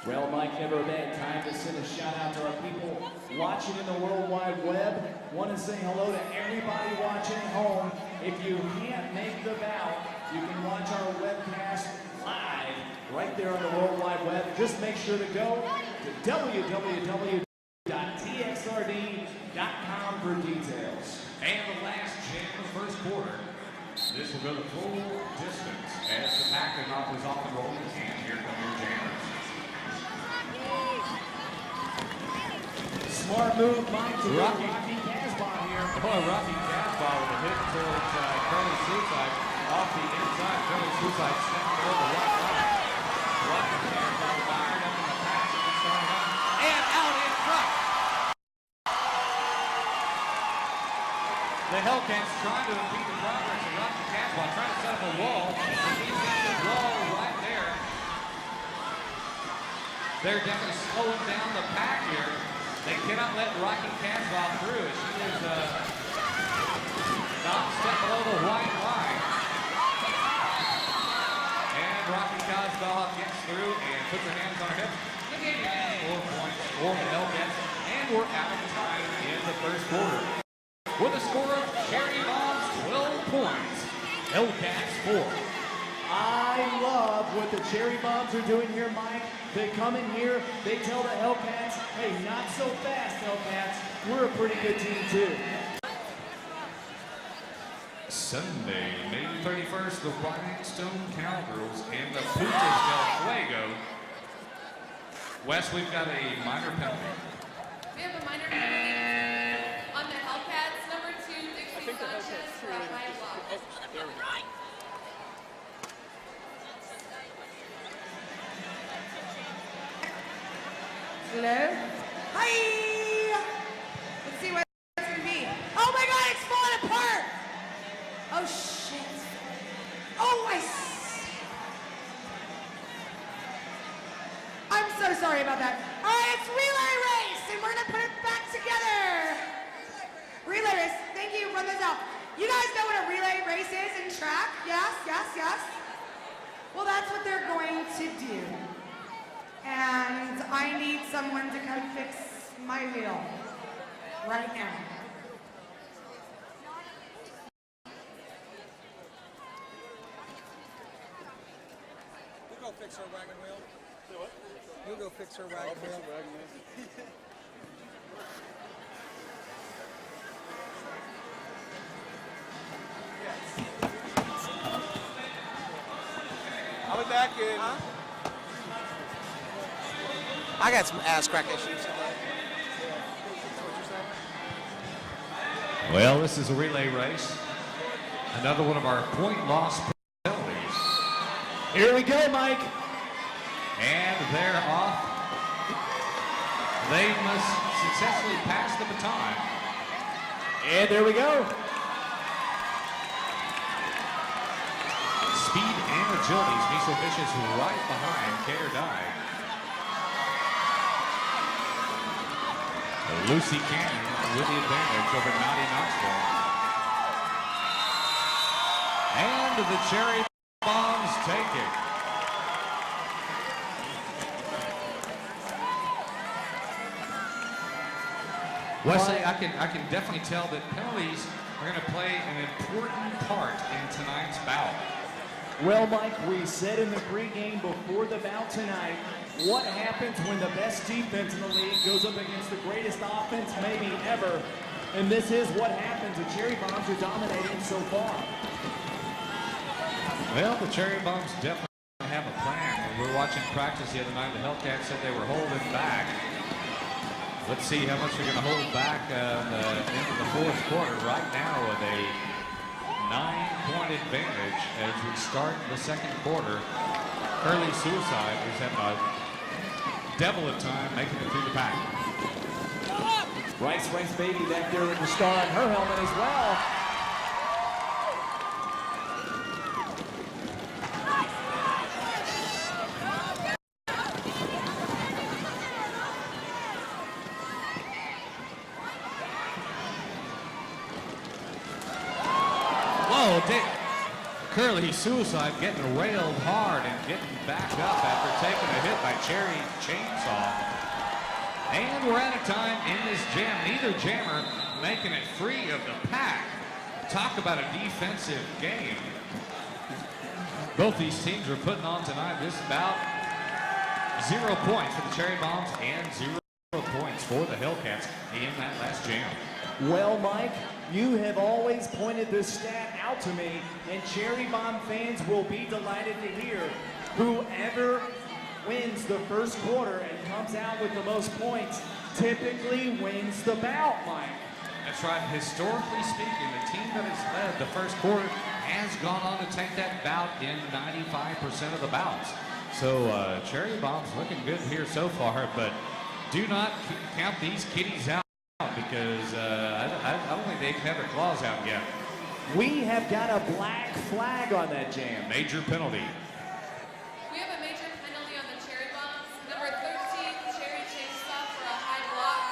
Well, Mike, never a bad time to send a shout out to our people watching in the World Wide Web. Want to say hello to everybody watching at home. If you can't make the bout, you can watch our webcast live right there on the World Wide Web. Just make sure to go to www.txrd.com for details. And the last jam of the first quarter. This will go the full distance as the pack offers off the rolling, and here come your jammers. Smart move, Mike, to Rocky Kasbah here. Boy, Rocky Kasbah with a hit towards Curly Suicide off the inside. Curly Suicide stepping over the right line. Rocky Kasbah fired up in the pack and starting up. And out in front. The Hellcats trying to impede the progress of Rocky Kasbah, trying to set up a wall. And he's got the wall right there. They're definitely slowing down the pack here. They cannot let Rocky Kasbah through. She is not step below the white line. And Rocky Kasbah gets through and puts her hands on her hips. They gave you 4 points for the Hellcats. And we're out of time in the first quarter. With a score of Cherry Bombs 12 points Hellcats 4. I love what the Cherry Bombs are doing here, Mike. They come in here, they tell the Hellcats, hey, not so fast, Hellcats. We're a pretty good team, too. Sunday, May 31st, the Rhinestone Cowgirls and the Putas del Fuego. Wes, we've got a minor penalty. We have a minor penalty on the Hellcats. Number 2, Dixie Sanchez for a high block. Hello? Hi! Let's see what it's gonna be. Oh my god, it's falling apart! Oh shit. Oh, I'm so sorry about that. Alright, it's relay race, and we're gonna put it back together. Relay race, thank you, run this out. You guys know what a relay race is in track? Yes, yes, yes. Well, that's what they're going to do. And I need someone to come fix my wheel right now. We'll go fix her wagon wheel. Do what? We'll go fix her wagon wheel. I'll be back in. Huh? I got some ass crack issues. Well, this is a relay race. Another one of our point loss penalties. Here we go, Mike. And they're off. They must successfully pass the baton. And there we go. Speed and agility. Miso Vicious right behind TXRD. Lucy Cannon with the advantage over Naughty Knoxville. And the Cherry Bombs take it. Wesley, I can definitely tell that penalties are going to play an important part in tonight's bout. Well, Mike, we said in the pregame before the bout tonight, what happens when the best defense in the league goes up against the greatest offense maybe ever? And this is what happens. The Cherry Bombs are dominating so far. Well, the Cherry Bombs definitely have a plan. When we were watching practice the other night, the Hellcats said they were holding back. Let's see how much they're going to hold back into the fourth quarter right now with a 9-point advantage as we start the second quarter. Early Suicide is having a devil of time making it through the pack. Rice Baby back there with the star on her helmet as well. Curly Suicide getting railed hard and getting back up after taking a hit by Cherry Chainsaw. And we're out of time in this jam. Neither jammer making it free of the pack. Talk about a defensive game. Both these teams are putting on tonight this bout. 0 points for the Cherry Bombs and 0 points for the Hellcats in that last jam. Well, Mike, you have always pointed this stat out to me, and Cherry Bomb fans will be delighted to hear whoever wins the first quarter and comes out with the most points typically wins the bout, Mike. That's right. Historically speaking, the team that has led the first quarter has gone on to take that bout in 95% of the bouts. So Cherry Bomb's looking good here so far, but do not count these kiddies out because I don't think they've had their claws out yet. We have got a black flag on that jam. Major penalty. We have a major penalty on the Cherry Bombs. Number 13, Cherry Chainsaw for a high block.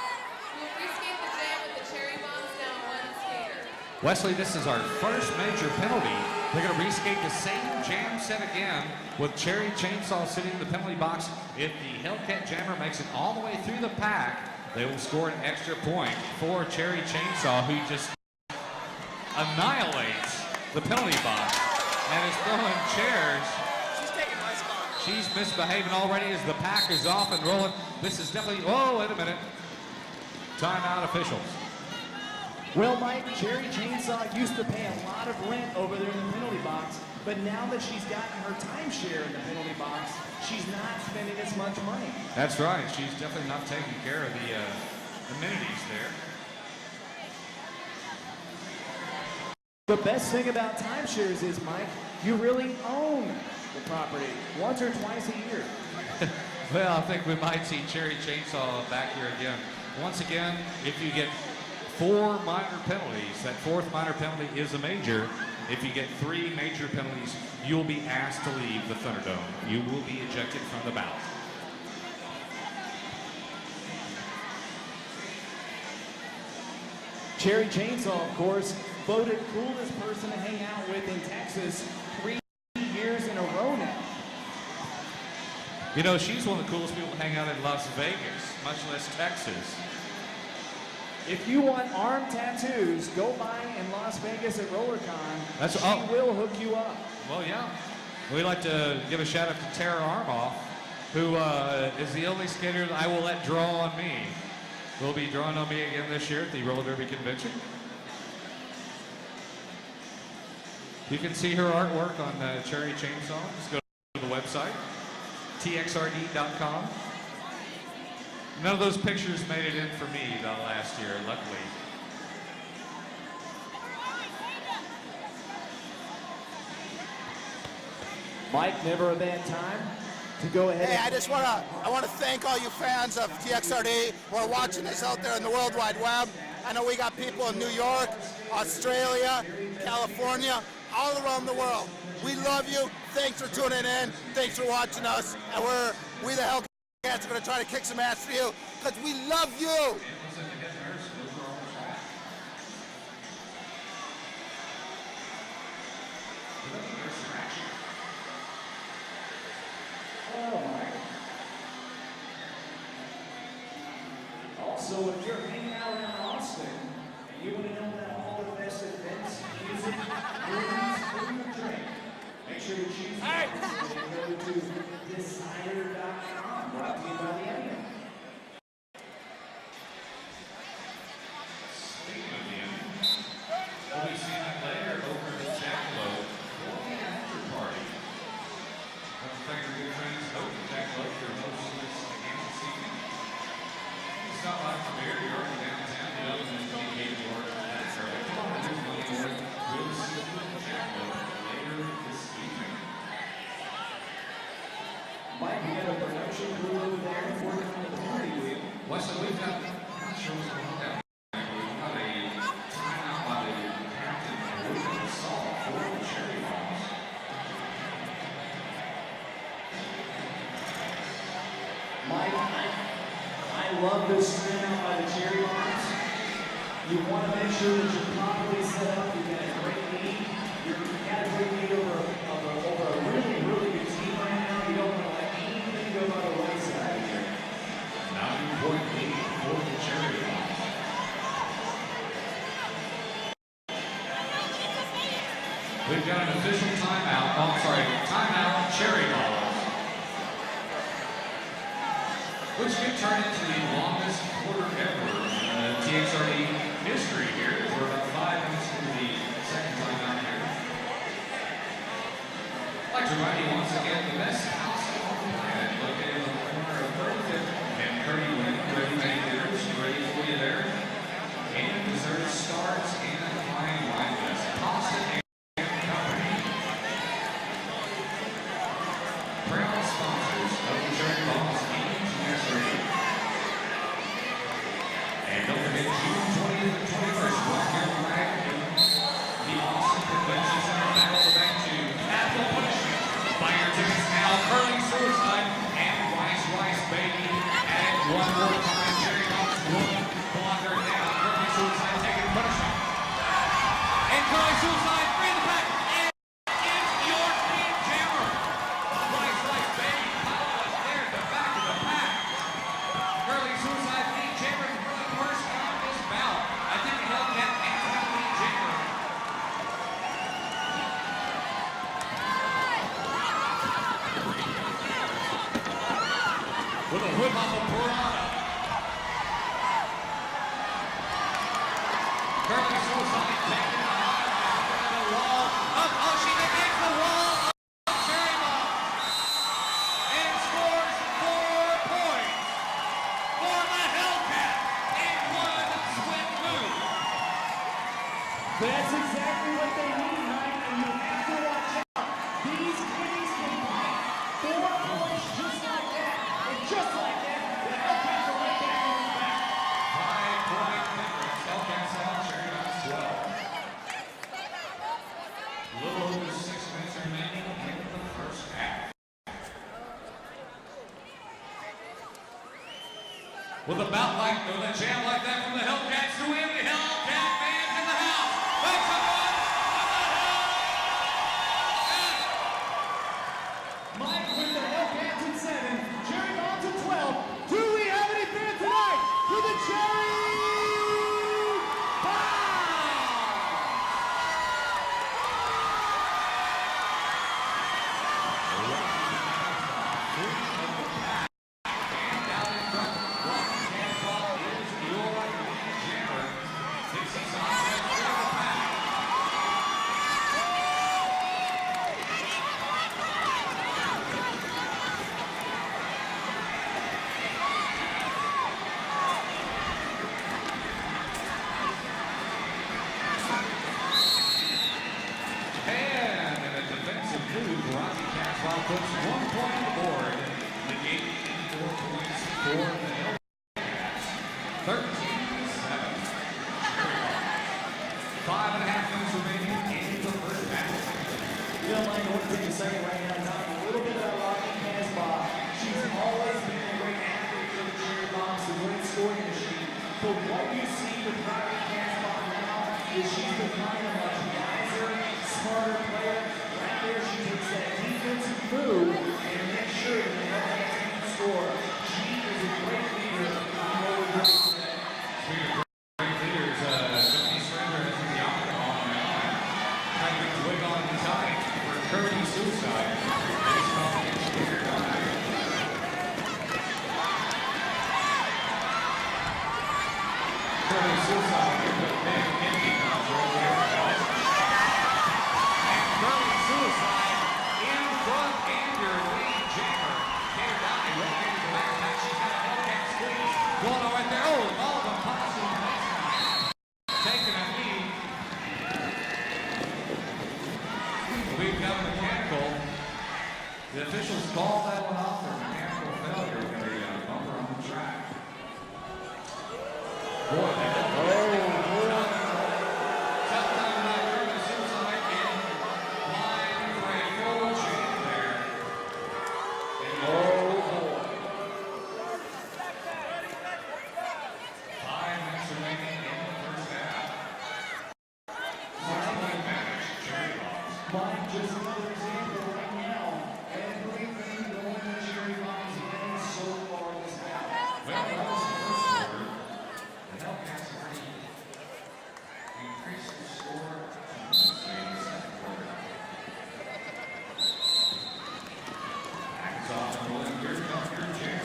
We'll reskate the jam with the Cherry Bombs down one skater. Wesley, this is our first major penalty. They're going to reskate the same jam set again with Cherry Chainsaw sitting in the penalty box. If the Hellcat jammer makes it all the way through the pack, they will score an extra point for Cherry Chainsaw, who just annihilates the penalty box. and is throwing chairs. She's taking my spot. She's misbehaving already as the pack is off and rolling. This is definitely, oh, wait a minute. Timeout officials. Well, Mike, Cherry Chainsaw used to pay a lot of rent over there in the penalty box, but now that she's gotten her timeshare in the penalty box, she's not spending as much money. That's right. She's definitely not taking care of the amenities there. The best thing about timeshares is, Mike, you really own the property once or twice a year. Well, I think we might see Cherry Chainsaw back here again. Once again, if you get 4 minor penalties, that 4th minor penalty is a major. If you get 3 major penalties, you'll be asked to leave the Thunderdome. You will be ejected from the bout. Cherry Chainsaw, of course, voted coolest person to hang out with in Texas 3 years in a row now. You know, she's one of the coolest people to hang out in Las Vegas, much less Texas. If you want arm tattoos, go by in Las Vegas at RollerCon. She will hook you up. Well, yeah. We'd like to give a shout out to Tara Armoff, who is the only skater that I will let draw on me. Will be drawing on me again this year at the Roller Derby Convention. You can see her artwork on Cherry Chainsaw. Just go to the website, TXRD.com. None of those pictures made it in for me last year, luckily. Mike, never a bad time to go ahead. Hey, I want to thank all you fans of TXRD who are watching us out there in the World Wide Web. I know we got people in New York, Australia, California, all around the world. We love you. Thanks for tuning in. Thanks for watching us. And we the Hellcats are going to try to kick some ass for you because we love you. Also, if you're hanging out in Austin and you want to know about all the best events, music, movies, food, and drink, make sure to choose and go to Decider.com, brought to you by the Onion. Speaking of the Onion, we'll be seeing it later over at the Jackalope for the after party. I want to thank our good friends over at Jackalope for hosting us again this evening. Stop by for beer, you're already downtown, you know, and then you get your that's right. Come on, there's one more. We'll see you at the Jackalope later this evening. Mike, we got a production crew over there working on the party wheel. Wesley, we've got, I'm not sure what's going on down there. We've got a timeout by the captain and we're going to solve for the cherry bombs. Mike, I love this timeout by the Cherry Bombs. You want to make sure that you're properly set up. You've got a great lead. You've got a great lead over a really, really good team right now. You don't want to let anything go by the wayside here. 9-point lead for the cherry bombs. We've got an official timeout. Oh, I'm sorry, timeout cherry bombs. Which could turn into the longest quarter ever in TXRD history here. We're about 5 minutes into the second timeout here. I'd like to remind you once again, the best house on the planet, located on the corner of 35th and Curdy Lane. Ready-made dinners ready for you there. And dessert starts and fine wine list. Pasta and company. Proud sponsors of the Cherry Bombs and TXRD. And don't forget, June 20th and 21st, one year back in the Austin Convention Center. Battle back to Capital Punishment. Buy your tickets now. Curling Suicide and Rice Baby. And one more time, Cherry Bombs will wander down. Curling Suicide taking punishment. And Curling Suicide free the back. And it's your team jammer. Rice Baby piles there at the back of the pack. Curling Suicide lead jammer for the first time this bout. I think the Hellcat and the lead jammer. Kirby Suicide taking the high the wall. Oh, she negates the wall of Cherry Bomb. And scores 4 points for the Hellcats in one swift move. That's exactly what they need, Mike, and you have to watch out. These kitties can fight 4 points just like that. And just like that, the Hellcats are right back on his back. 5-point difference. Hellcats have Cherry Bombs 12. A little over 6 minutes remaining in the first half. With a bout like, with a jam like that from the Hellcats to win, the Hellcat fans in the house. Make some noise for the Hellcats! Mike with the Hellcats at 7, Cherry Bombs at 12. Do we have any fans tonight for the Cherry Bombs? And in a defensive move, Rocky Caswell puts 1 point on the board, negating 4 points for the Hellcats. 13-7. 5.5 minutes remaining in the first half. You know, Mike, I want to take a second right now and talk a little bit about Rocky Casbah. She's always been a great athlete for the Cherry Bombs, a great scoring machine. But what you see with Rocky Casbah now is she's becoming a much wiser, smarter player. Right there, she takes that defensive move and makes sure that the Hellcats can score. She is a great leader in what we're doing today. Speaking of great leaders, Stephanie Stranger is in the alcohol now and trying to get the wig on the side for Kirby Suicide. Based on the engineer guy. Kirby Suicide with a big empty comes right there. And Kirby Suicide in front and your lead jammer. Can't die. Right into the back. Now she's got a Hellcat squeeze. Going on right there. Oh, all of them possible next time. Taking a knee. We've got a mechanical. The officials called that one off for mechanical failure in the bumper on the track. Boy, they got tough time tonight. Kirby Suicide in line for a full jam there. And 5 minutes remaining in the first half. 6-point advantage, Cherry Bombs. Mike, just another example right now. Everything going to Cherry Bombs way so far this half. Well, that was the first quarter. The Hellcats already increased the score tremendously in the second quarter. Back is off and rolling. Here comes your jam.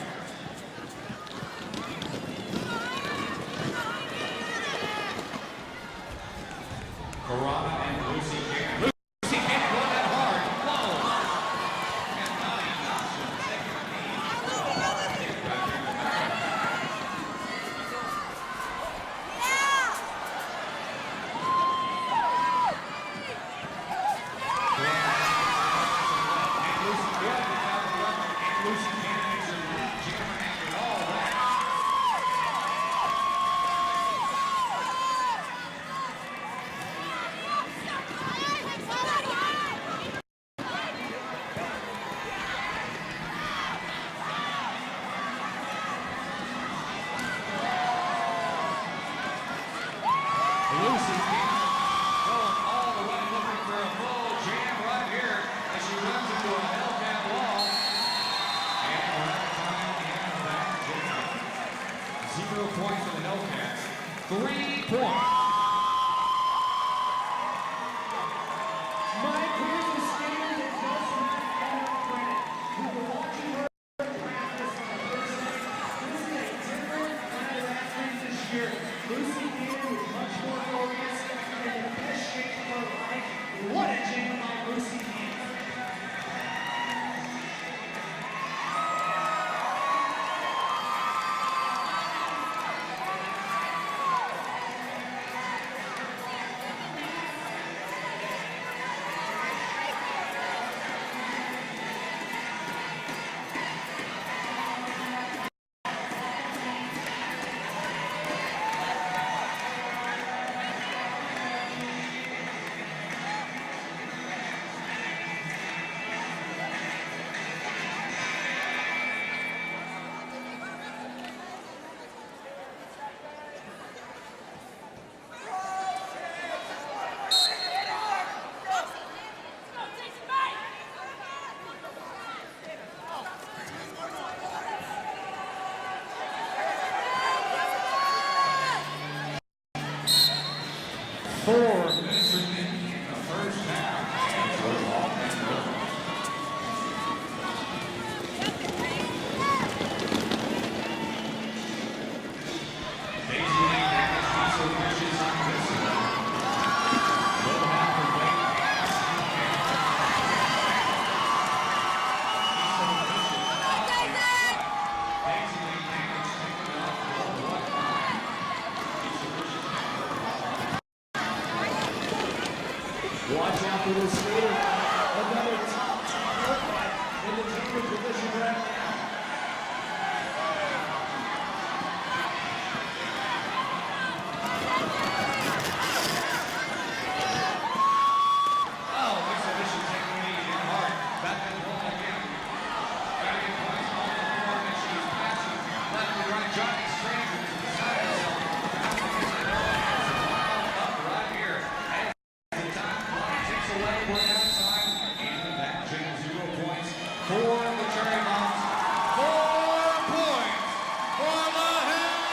Corona and Lucy Cannon. Lucy Cannon going that hard. Whoa! And Donnie Johnson taking a knee. Right there in the back. Lucy Cannon going all the way, looking for a full jam right here as she runs into a Hellcat wall. And we're out of time in that jam. 0 points for the Hellcats. 3 points. Mike, here's the skater that does not get credit. We were watching her practice on Thursday. This is a different kind of athlete this year. Lucy Cannon with much more focus and the best shape of her life. What a jam by Lucy Cannon. Watch out for this skater. Another top Hellcat in the jumper position right now. Oh, exhibition technique in hard. Back and forth again. Gotta get points on the board, and she's passing left and right, driving straight to the side of the up right here. And the time clock ticks away. We're outside. And that changes 0 points for the Cherry Bombs. 4 points for the Hellcats.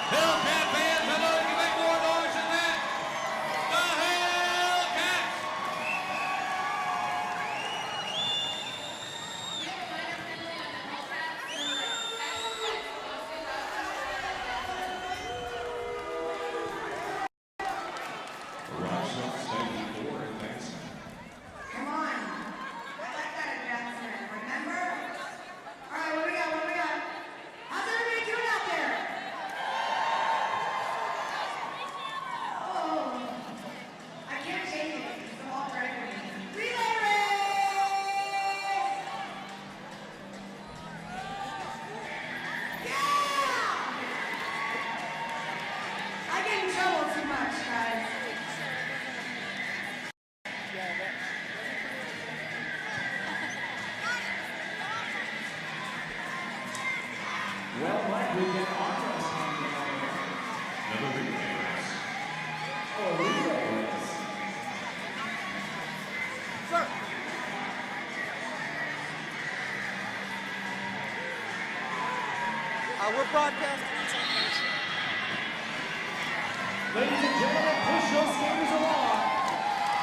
Hellcat fans, I know you can make more noise than that. The Hellcats. Come on. I like that advancement. Remember? All right, what we got? What we got? How's everybody doing out there? Oh, I can't change it. It's all right for me. Relay race! Yeah! I get in trouble too much, guys. Well, Mike, we get Arcos hanging out there. Another relay race. Oh, relay race. Sir. We're broadcasting. Ladies and gentlemen, push those skaters along.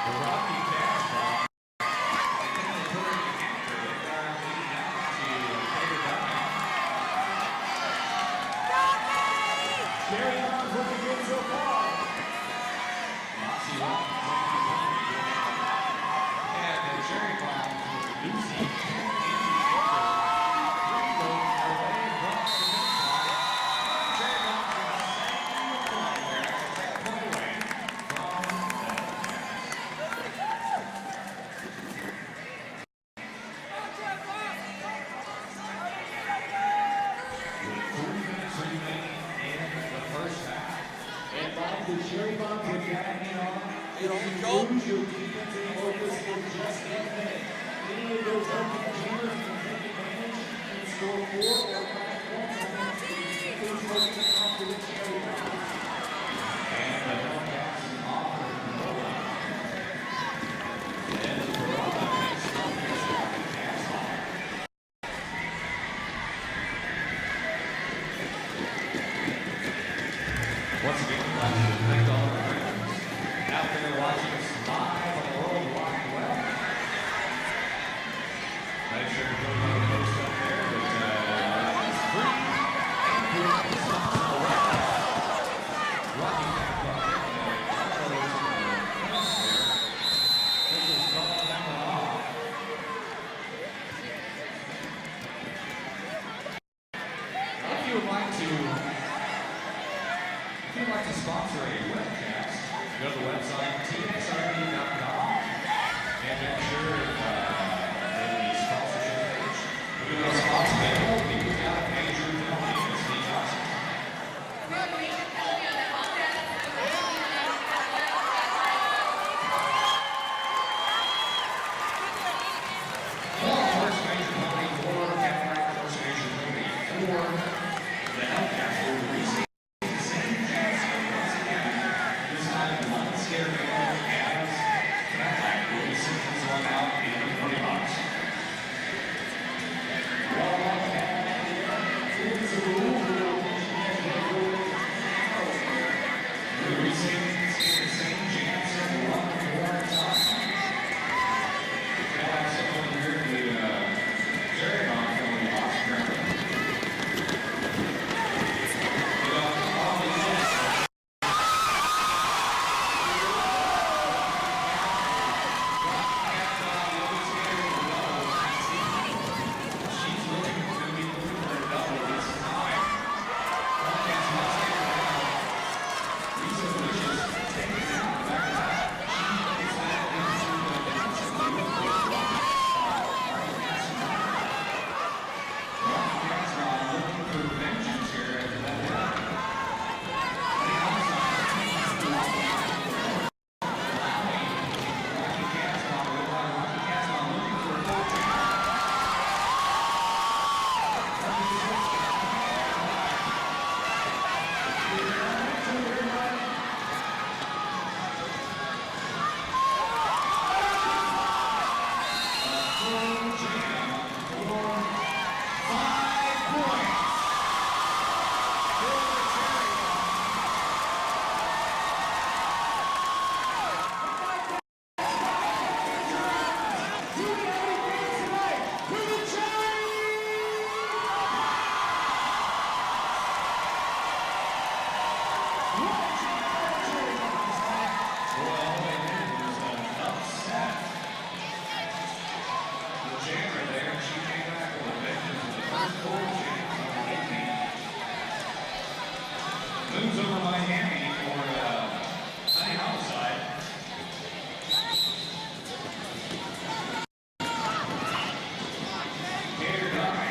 The Rocky Cats bomb. They think they put her in the anchor. They got her leading out to Taylor Duncan. Cherry Bombs looking good so far. Moxie Watkins taking the lead. And the Cherry Bombs with Lucy in the anchor. Reloading her way across the finish line. Cherry Bombs in the second point there to take a point away from the Hellcats. With 3 minutes remaining in the first half. And Mike, the Cherry Bombs have got to hang on. If you lose your defensive focus for just a minute, any of those open jammers can take advantage and score 4 or 5 points on that team. Please focus on for the Cherry Bombs. And the Hellcats offer no one. And the Baraka takes off his Rocky Cats off. Once again, I'd like to thank all our friends out there watching us live on the World Wide Web. Make sure to click on the post up there that like to sponsor a webcast, go to the website TXRD.com and make sure in the sponsorship page, we will sponsor people without a major penalty in this league awesome. We have a major penalty on the Hellcats. First major penalty for Catholic first major penalty for the Hellcats will receive the same chance once again. This time one scared man as Catholic will be sent one out in the 20 box. We'll receive the same chance one more time. Catholic someone here in the Cherry Bomb from the box currently. Moves over Miami for Honey Homicide. Gator Guy.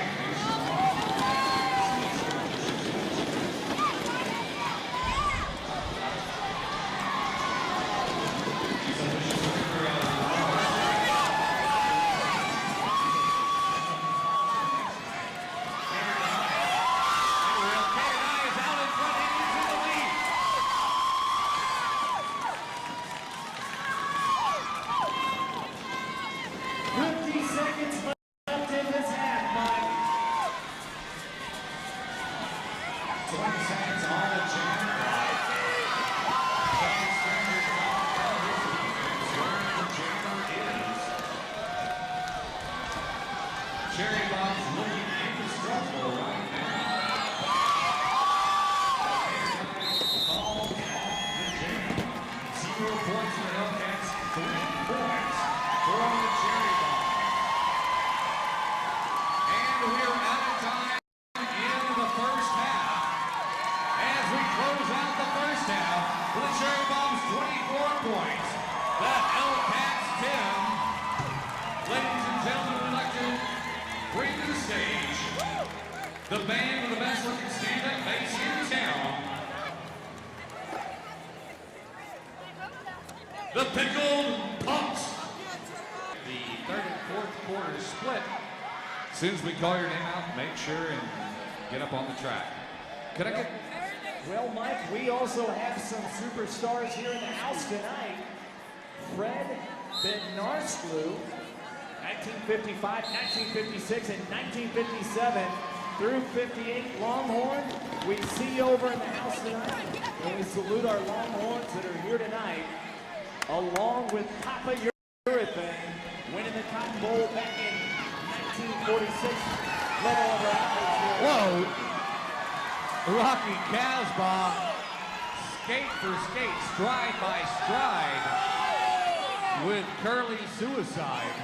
Cherry Bomb's looking indestructible right now. Call off the jam. 0 points for the Hellcats, 3 points for the Cherry Bomb. And we're out of time in the first half. As we close out the first half, for the Cherry Bomb's 24 points, the Hellcats 10. Ladies and gentlemen, we'd like to bring to the stage the band with the best looking stand-up bass in town, the Pickled Punks. The third and fourth quarter split. As soon as we call your name out, make sure and get up on the track. Could I get... Well, Mike, we also have some superstars here in the house tonight. Fred Bednarskloo, 1955, 1956, and 1957 through 58 Longhorn. We see you over in the house tonight, and we salute our Longhorns that are here tonight, along with Papa Urethane, winning the Cotton Bowl back in 1946. Let all of our athletes here. Whoa! Rocky Casbah, skate for skate, stride by stride, with Curly Suicide.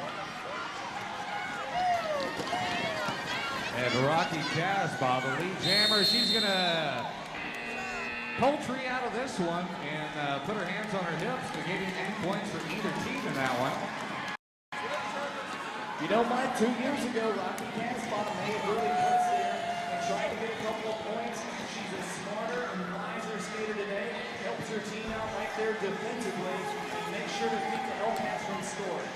And Rocky Casbah, the lead jammer, she's gonna Poultry out of this one and put her hands on her hips, negating any points for either team in that one. You know, Mike, 2 years ago, Rocky Casbah may have really pressed there and tried to get a couple of points. She's a smarter and wiser skater today. Helps her team out right there defensively and makes sure to keep the Hellcats from scoring.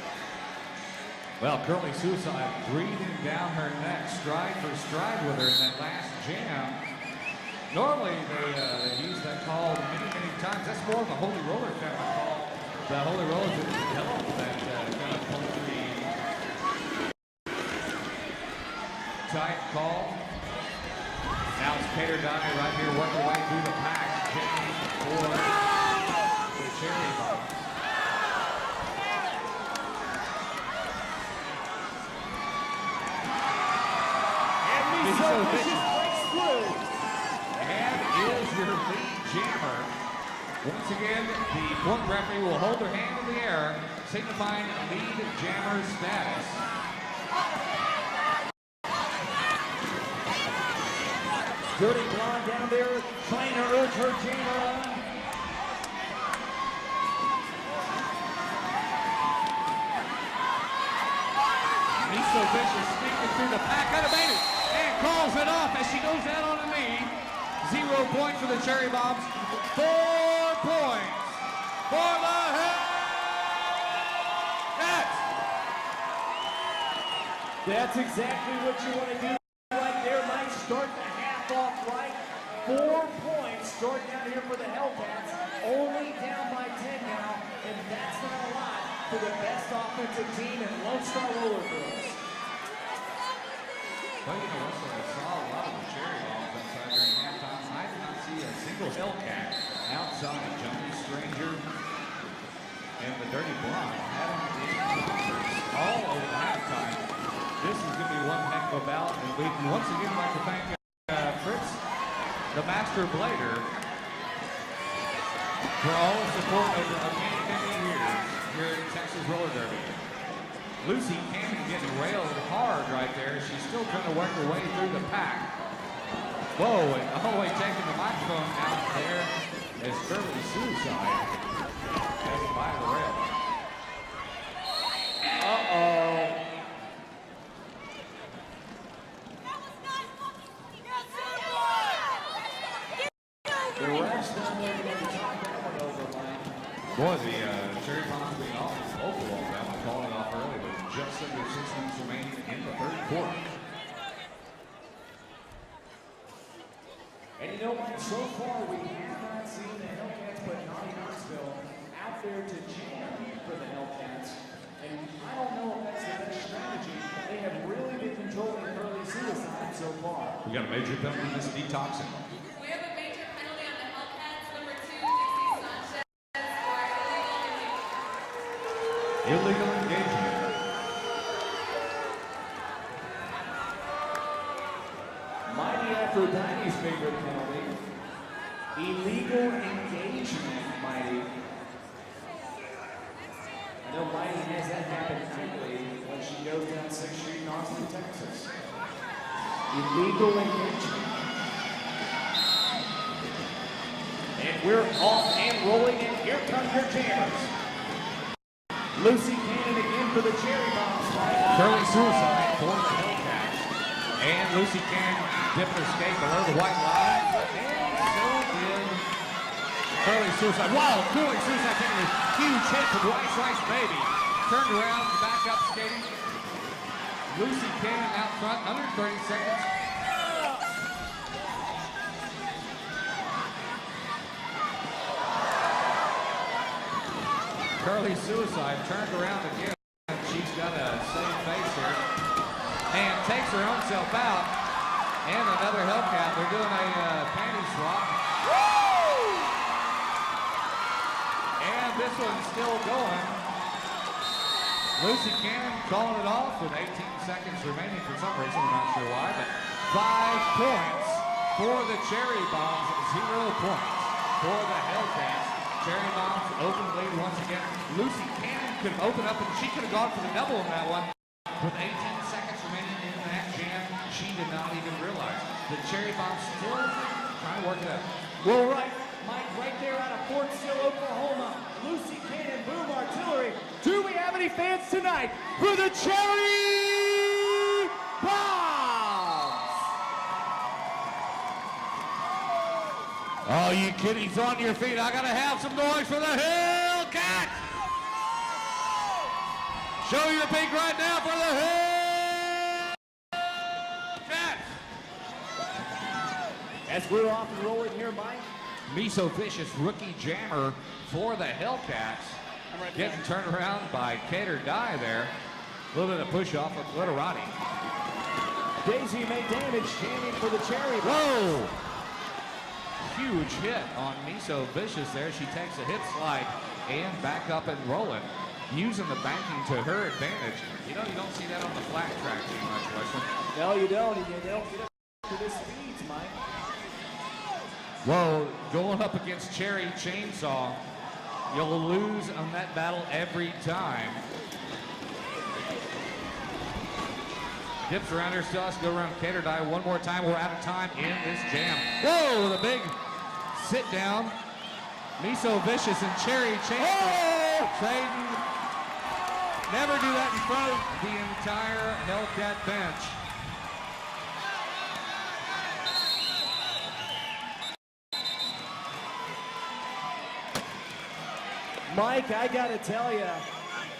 Well, Curly Suicide breathing down her neck, stride for stride with her in that last jam. Normally, they use that call many, many times. That's more of a Holy Roller kind of call. The Holy Rollers have developed that kind of poultry type call. Now it's Peter Donnie right here working her way through the pack. James for the Cherry Bombs. And so vicious breaks through. And is your lead jammer. Once again, the point referee will hold their hand in the air, signifying lead jammer status. Dirty Blonde down there trying to urge her jammer on. Miso Vicious sneaking through the pack, unabated, and calls it off as she goes out on a knee. 0 points for the Cherry Bombs. 4 points for the Hellcats. That's exactly what you want to do right there, Mike. Start the half off right. 4 points starting out here for the Hellcats. Only down by 10 now, and that's not a lot for the best offensive team in Lone Star Roller Girls. Well, you know, Russell, I saw a lot of the Cherry Bombs outside during halftime. I did not see a single Hellcat outside. Johnny Stranger and the Dirty Blonde having all over the halftime. This is going to be one heck of a bout, and we'd once again like to thank Fritz, the Master Blader, for all the support over many, many years here at Texas Roller Derby. Lucy Cannon getting railed hard right there. She's still trying to work her way through the pack. Whoa, and Holloway taking the microphone out there as Curly Suicide heading by the rail. Uh-oh. The refs down there going to talk that one over, Mike. Boy, the Cherry Bombs being off vocal on that one, calling off early with just under 6 minutes remaining in the third quarter. And you know what? So far, we have not seen the Hellcats put Naughty Knoxville out there to jam for the Hellcats. And I don't know if that's the best strategy. They have really been controlling early suicide so far. We got a major penalty in this detoxing. We have a major penalty on the Hellcats, number 2, Dixie Sanchez, for Illegal engagement. Mighty Aphrodite's favorite penalty. Illegal engagement, Mighty. I know Mighty has that happen nightly when she goes down 6th Street in Austin, Texas. Illegal engagement. And we're off and rolling, and here come your jammers. Lucy Cannon again for the Cherry Bombs. Curly Suicide for the Hellcats. And Lucy Cannon dipping her skate below the white line. And so did Curly Suicide. Wow, Curly Suicide taking a huge hit from Rice Rice Baby. Turned around, back up skating. Lucy Cannon out front, under 30 seconds. Curly Suicide turned around again. She's got a same face here. And takes her own self out. And another Hellcat. They're doing a panty swap. And this one's still going. Lucy Cannon calling it off with 18 seconds remaining for some reason. We're not sure why. But 5 points for the Cherry Bombs. 0 points for the Hellcats. Cherry Bombs open lead once again. Lucy Cannon could have opened up and she could have gone for the double in that one. With 18 seconds remaining in that jam, she did not even realize. The Cherry Bombs still trying to work it out. Well, right Mike, right there out of Fort Sill, Oklahoma. Lucy Cannon, Boom Artillery. Do we have any fans tonight for the Cherry Bombs? Oh, you kiddies on your feet. I gotta have some noise for the Hellcats. Show your peak right now for the Hellcats. As we're off and rolling here, Mike. Miso Vicious, rookie jammer for the Hellcats. Getting turned around by TXRD there. A little bit of push off of Glitterati. Daisy made damage, jamming for the Cherry Bombs. Whoa! Huge hit on Miso Vicious there. She takes a hip slide and back up and rolling, using the banking to her advantage. You know, you don't see that on the flat track too much, Wesley. No, you don't. You don't get up to this speed, Mike. Whoa, going up against Cherry Chainsaw. You'll lose on that battle every time. Dips around her, still has to go around TXRD one more time. We're out of time in this jam. Whoa, the big sit down. Miso Vicious and Cherry Chainsaw trading. Never do that in front of the entire Hellcat bench. Mike, I gotta tell you,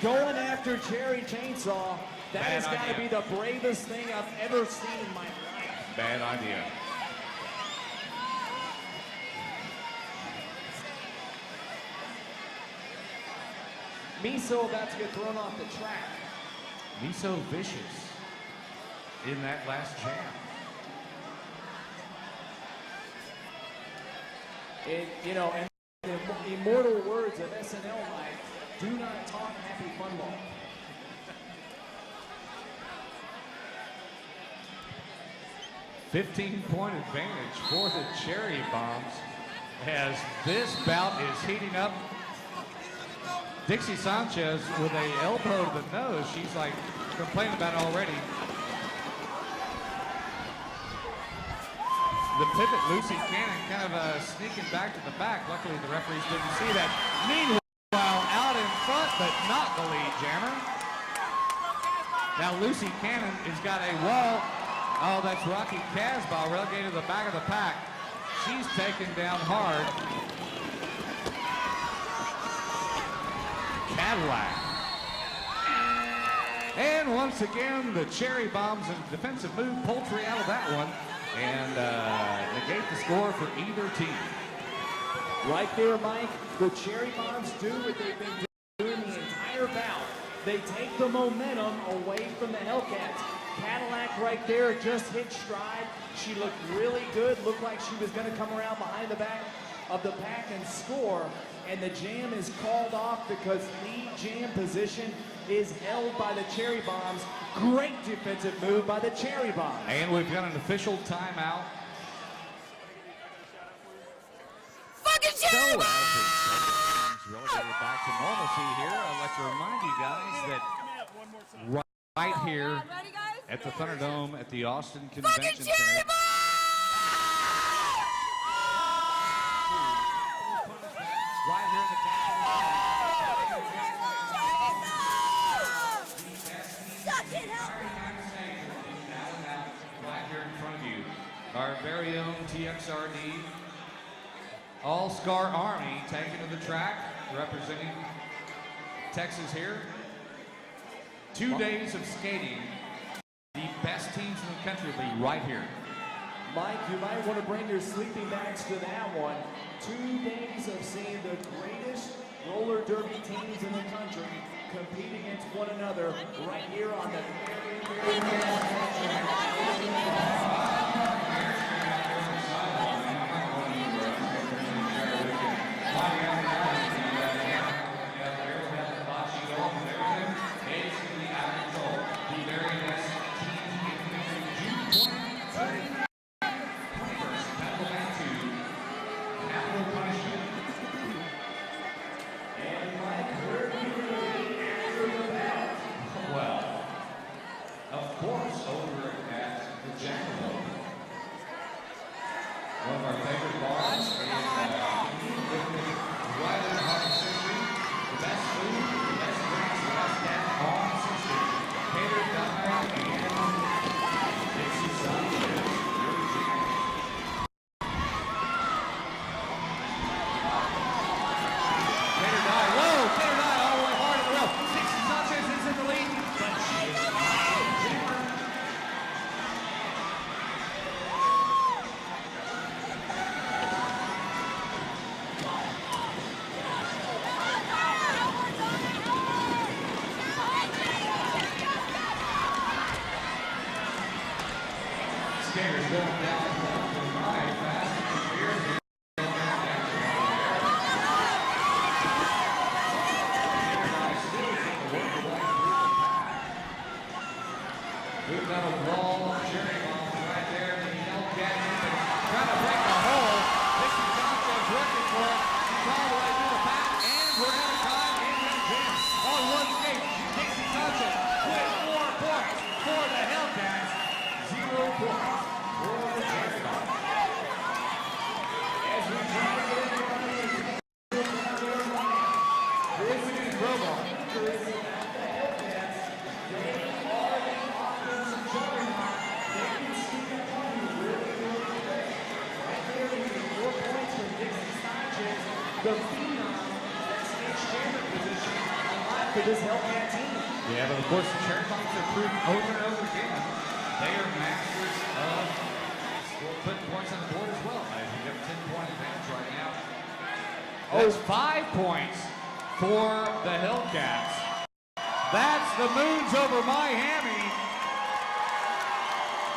going after Cherry Chainsaw, that Bad has got to be idea. the bravest thing I've ever seen in my life. Bad idea. Miso about to get thrown off the track. Miso Vicious in that last jam. And the immortal words of SNL, Mike, do not talk happy fun ball. $15-point advantage for the Cherry Bombs as this bout is heating up. Dixie Sanchez with a elbow to the nose. She's like complaining about it already. The pivot, Lucy Cannon kind of sneaking back to the back. Luckily, the referees didn't see that. Meanwhile, out in front, but not the lead jammer. Now, Lucy Cannon has got a wall. Oh, that's Rocky Casbah relegated to the back of the pack. She's taken down hard. Cadillac. And once again, the Cherry Bombs in defensive move, Poultry out of that one, and negate the score for either team. Right there, Mike, the Cherry Bombs do what they've been doing the entire bout. They take the momentum away from the Hellcats. Cadillac right there just hit stride. She looked really good, looked like she was going to come around behind the back of the pack and score. And the jam is called off because lead jam position is held by the Cherry Bombs. Great defensive move by the Cherry Bombs. And we've got an official timeout. Fucking Cherry So as the Cherry Bombs relegated back to normalcy here, I'd like to remind you guys that right here at the Thunderdome at the Austin Convention Center. Right here in the right here in front of you, our very own TXRD All-Star Army taking to the track, representing Texas here. 2 days of skating. The best teams in the country will be right here. Mike, you might want to bring your sleeping bags to that one. 2 days of seeing the greatest roller derby teams in the country compete against one another right here on the very, One of our favorite bars is best food, the best drinks, the best gas on system. Catered by Dixie Sanchez. Skaters going down left and right, fast and furious. We've got a wall of cherry bombs right there. The Hellcats trying to break the hole. Dixie Sanchez working for it. He's all the way through the pack, and we're out of time in that jam. On one skate, Dixie Sanchez with 4 points for the Hellcats. 0 points for the cherry bombs. As we try to get everybody this is Crowbar. The phenom that's in chairman position for this Hellcat team. Yeah, but of course the cherry bombs have proven over and over again. They are masters of putting points on the board as well. I think they have a 10-point advantage right now. That's 5 points for the Hellcats. That's the moons over my hammy.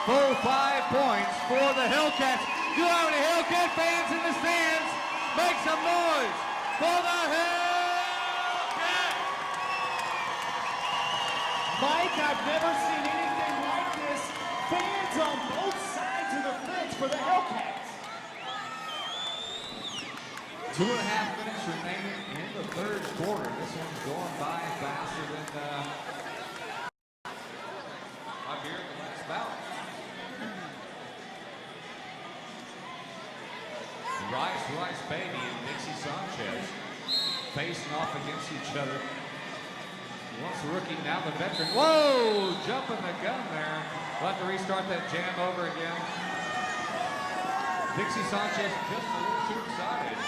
Full 5 points for the Hellcats. Do you have any Hellcat fans in the stands? Make some noise for the Hellcats! Mike, I've never seen anything like this. Fans on both sides of the fence for the Hellcats. 2.5 minutes remaining in the third quarter. This one's going by faster than my beer at the last bout. Rice Baby and Dixie Sanchez facing off against each other. Once the rookie, now the veteran. Whoa! Jumping the gun there. We'll have to restart that jam over again. Dixie Sanchez just a little too excited.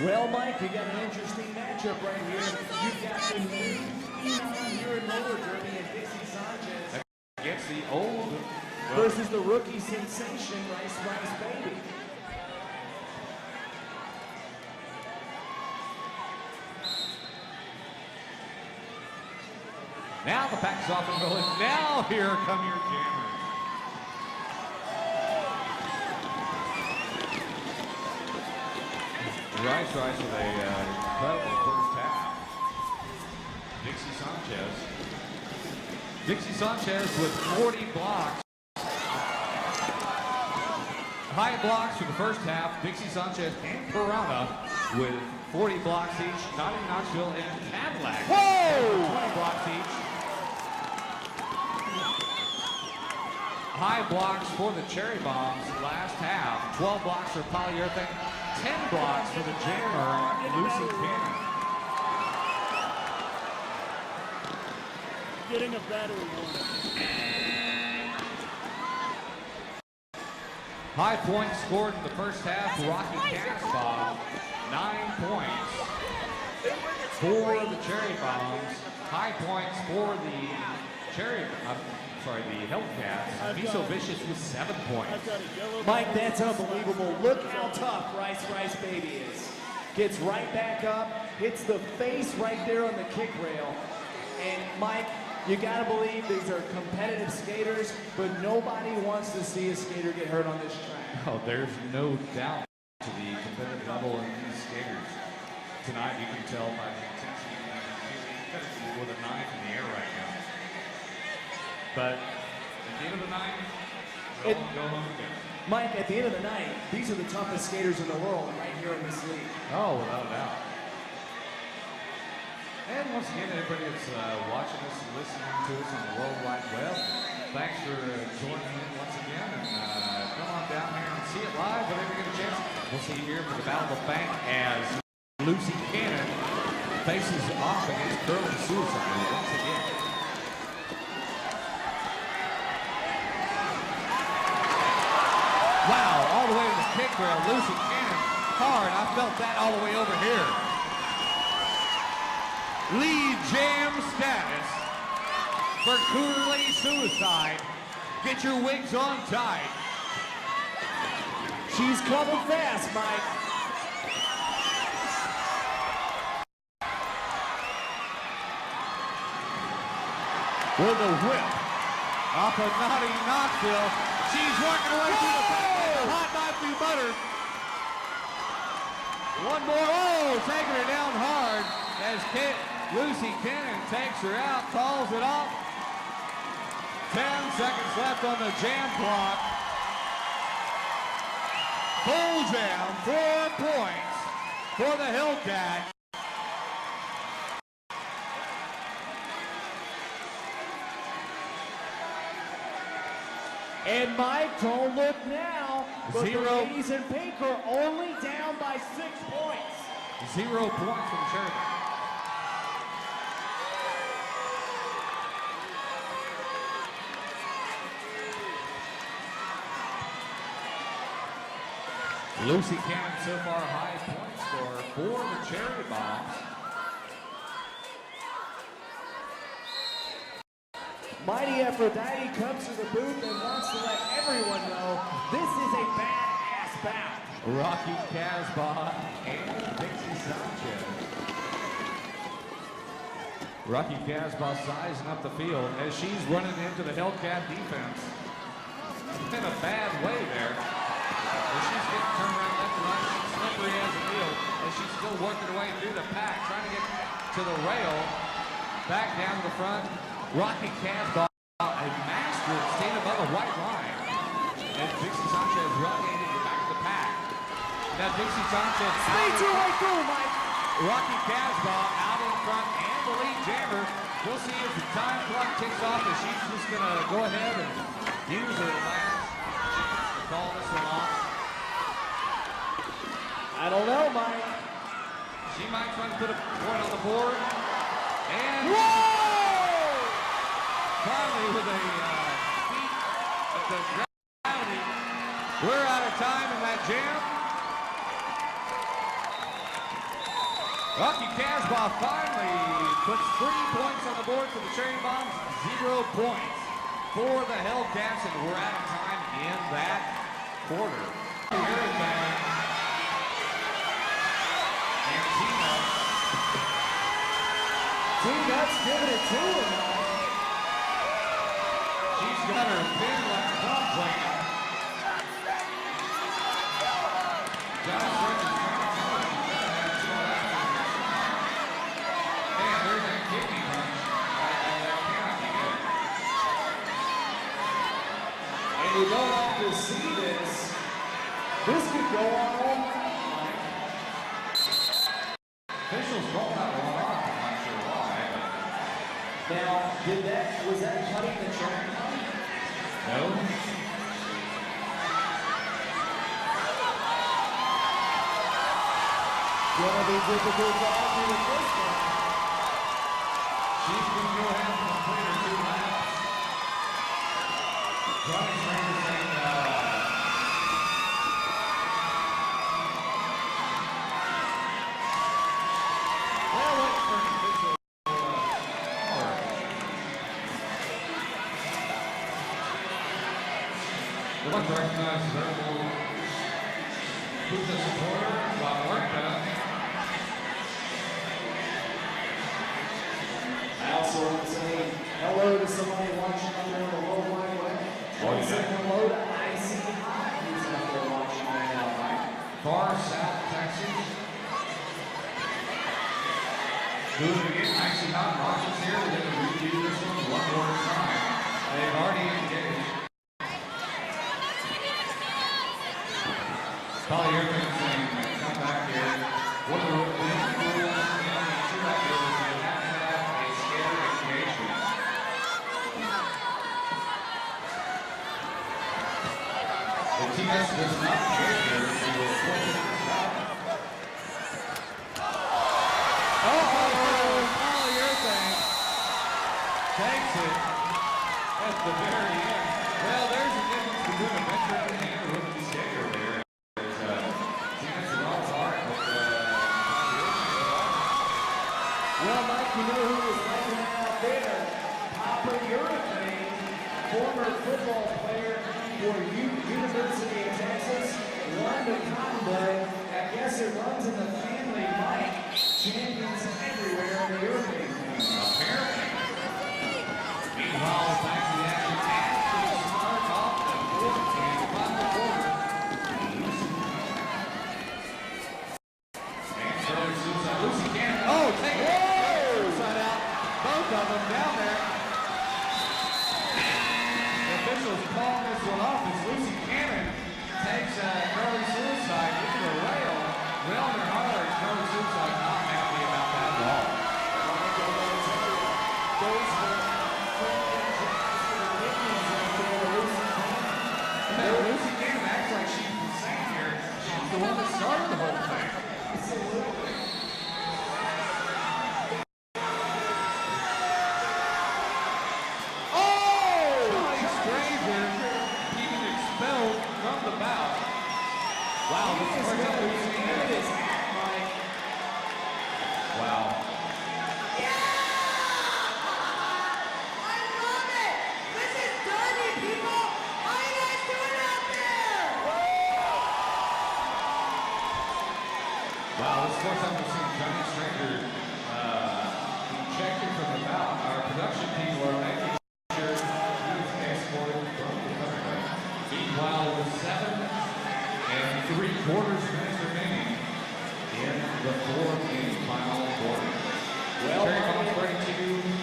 Well, Mike, you got an interesting matchup right here. You've got the new phenom here in roller derby and Dixie Sanchez Against the old versus the rookie sensation, Rice Baby. Now the pack is off and rolling. Now here come your jammers. Rice with a incredible first half. Dixie Sanchez with 40 blocks. High blocks for the first half. Dixie Sanchez and Piranha with 40 blocks each. Naughty Knoxville and Cadillac. Whoa! 20 blocks each. High blocks for the Cherry Bombs last half. 12 blocks for Polyurethane. 10 blocks for the jammer, Lucy Cannon. Getting a battery warning. High points scored in the first half. Rocky Casbah, 9 points for the Cherry Bombs. High points for the the Hellcats. Be So Vicious with 7 points. Mike, that's unbelievable. Look how tough Rice Baby is. Gets right back up, hits the face right there on the kick rail. And Mike, you gotta believe these are competitive skaters, but nobody wants to see a skater get hurt on this track. Oh, there's no doubt to the competitive level in these skaters. Tonight, you can tell by the intensity with a knife in the air right now. But at the end of the night, go home again. Mike, at the end of the night, these are the toughest skaters in the world right here in this league. Oh, without a doubt. And once again, everybody that's watching us and listening to us on the World Wide Web, thanks for joining in once again. And come on down here and see it live whenever you get a chance. We'll see you here for the Battle of the Bank as Lucy Cannon faces off against Curling Suicide once again. Wow, all the way to the kick where Lucy Cannon hard. I felt that all the way over here. Lead jam status for Curling Suicide. Get your wigs on tight. She's coming fast, Mike. With a whip off of Naughty Knoxville. She's working her way through the back with a hot knife through butter. One more, oh, taking her down hard as Lucy Cannon takes her out, calls it off. 10 seconds left on the jam clock. Full jam, 4 points for the Hellcats. And Mike, don't look now. But Zero. the ladies in pink are only down by 6 points. 0 points from Sheridan. Lucy Cannon so far highest point scorer for the Cherry Bombs. Mighty Aphrodite comes to the booth and wants to let everyone know this is a badass bout. Rocky Casbah and Dixie Sanchez. Rocky Casbah sizing up the field as she's running into the Hellcat defense. In a bad way there. As she's getting turned around left and right, she's slippery as a wheel as she's still working her way through the pack, trying to get to the rail, back down to the front. Rocky Casbah, a master at staying above the white line. And Dixie Sanchez running into the back of the pack. Now Dixie Sanchez Speed your way through, Mike. Rocky Casbah out in front and the lead jammer. We'll see if the time clock ticks off or she's just going to go ahead and use her last to call this one off. I don't know, Mike. She might try to put a point on the board. And finally with a feet at the gravity. We're out of time in that jam. Rocky Casbah finally puts 3 points on the board for the Cherry Bombs, 0 points for the Hellcats, and we're out of time in that quarter. And T-Nuts giving it to him. she's got her pin like a drum playing. And you don't have to see this. This could go on all night. Officials called that one off. I'm not sure why. Now, was that cutting the track? No. Gonna be difficult to argue with this one. She's going to go ahead and complete her 2 laps. Johnny's trying to say, well, waiting for an official power. We'd like to recognize Rebel who's a supporter of Workman. I also want to say hello to somebody watching out there on the World Wide Web. I want to say hello to Icy Hot, who's out there watching right now, Mike. Far South Texas. Doing it again, Icy Hot Rogers here. We're going to review this one more time. They've already engaged. Probably everything's saying, come back here. What are the rules in the shootout here is you have to have a scared engagement. The TS does not engage here, she will push it out. Oh, the cotton bud. I guess it runs in the family, Mike. Champions everywhere in the European game. Apparently. Meanwhile, back to the action. Ashton Smart off the fourth and final quarter. And Shirley suicide. Lucy Cannon. Oh, take it. Suicide out. Both of them down there. The officials call this one off as Lucy Cannon takes Curly suicide into the rail. Railed her hard. Curly suicide not happy about that at all. Lucy Cannon acts like she's insane here. She's the one that started the whole thing. Absolutely. Wow, this is good. Wow. I love it! This is Derby, people! How you guys doing out there? Wow, this is the first time we've seen Johnny Stranger ejected from the bout. Our production people are making sure he is escorted from the country. Meanwhile, with 7 3/4 minutes remaining in the fourth and final quarter. Well, Cherry Bombs break to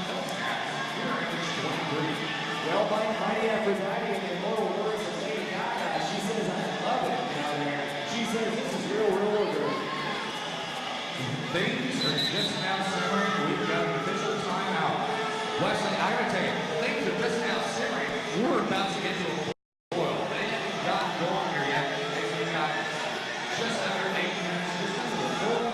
Hellcats. Here is 23. Well, Mike, mighty Aphrodite in the immortal words of Lady Gaga, she says, I love it down there. She says, this is real good. Things are just now simmering. We've got an official timeout. Wesley, I gotta tell you, things are just now simmering. We're about to get to a boil. They haven't gotten going here yet. They've got just under 8 minutes, just under the full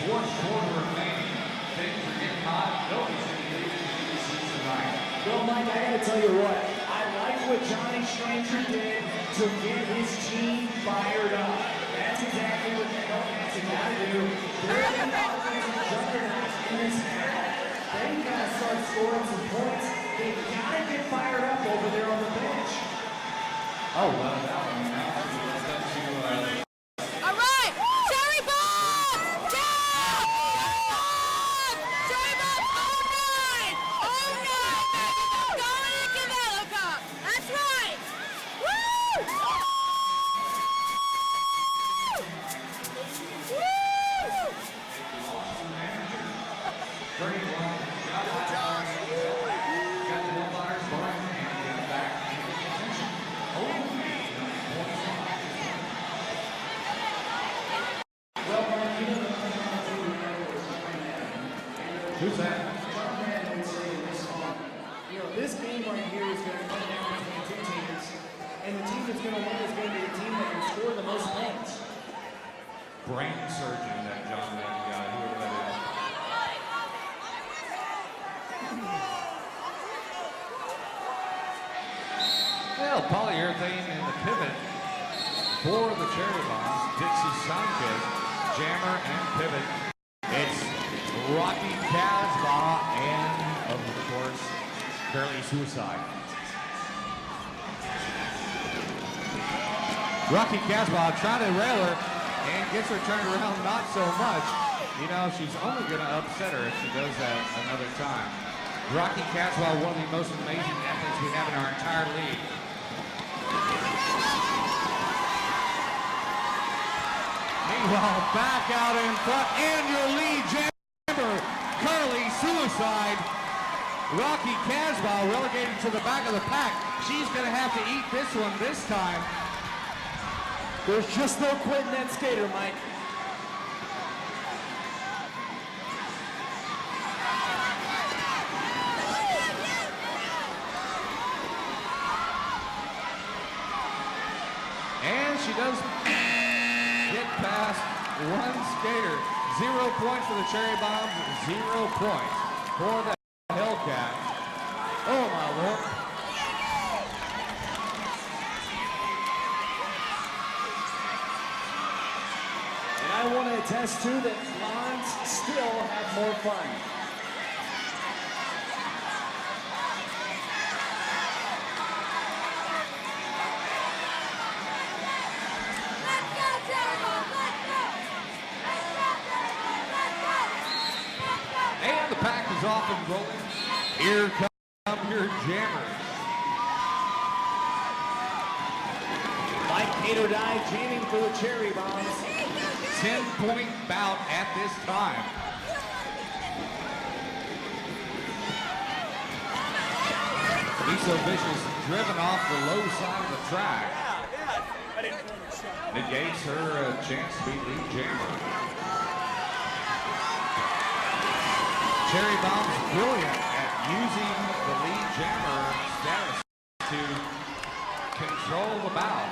fourth quarter remaining. Things are getting hot. Nobody's going to leave the seats tonight. Well, Mike, I gotta tell you what, I like what Johnny Stranger did to get his team fired up. That's exactly what the Hellcats have got to do. They're the offensive juggernauts in this battle. They've got to start scoring some points. They've got to get fired up over there on the bench. Oh, well, that one now. That's up to All right! Cherry Bomb! Down! Cherry Bomb! All night! All night, baby! Dominic and Hellcat! That's right! Woo! Woo! 31. Got the Hellfires going and get back into contention. Only 9 points. Well, Mike, you know the thing was John Madden. Who's that? John Madden would say in this song, you know, this game right here is going to come down between two teams, and the team that's going to win is going to be the team that can score the most points. Brain surgeon, that John Madden guy, whoever that is. Well, polyurethane in the pivot for the Cherry Bombs. Dixie Sanchez, jammer and pivot. It's Rocky Casbah and, of course, Curly Suicide. Rocky Casbah trying to rail her and gets her turned around not so much. You know, she's only going to upset her if she does that another time. Rocky Casbah, one of the most amazing athletes we have in our entire league. Meanwhile, back out in front, and your lead jammer, Curly Suicide. Rocky Casbah relegated to the back of the pack. She's going to have to eat this one this time. There's just no quitting that skater, Mike. And she does get past one skater. 0 points for the Cherry Bombs, 0 points for the Hellcats. Oh my Lord. And I want to attest too that blondes still have more fun. off and rolling. Here come your jammers. Mike Cater-Die jamming for the Cherry Bombs. 10-point bout at this time. So Vicious driven off the low side of the track. Negates her chance to be lead jammer. Cherry Bomb's brilliant at using the lead jammer status to control the bout.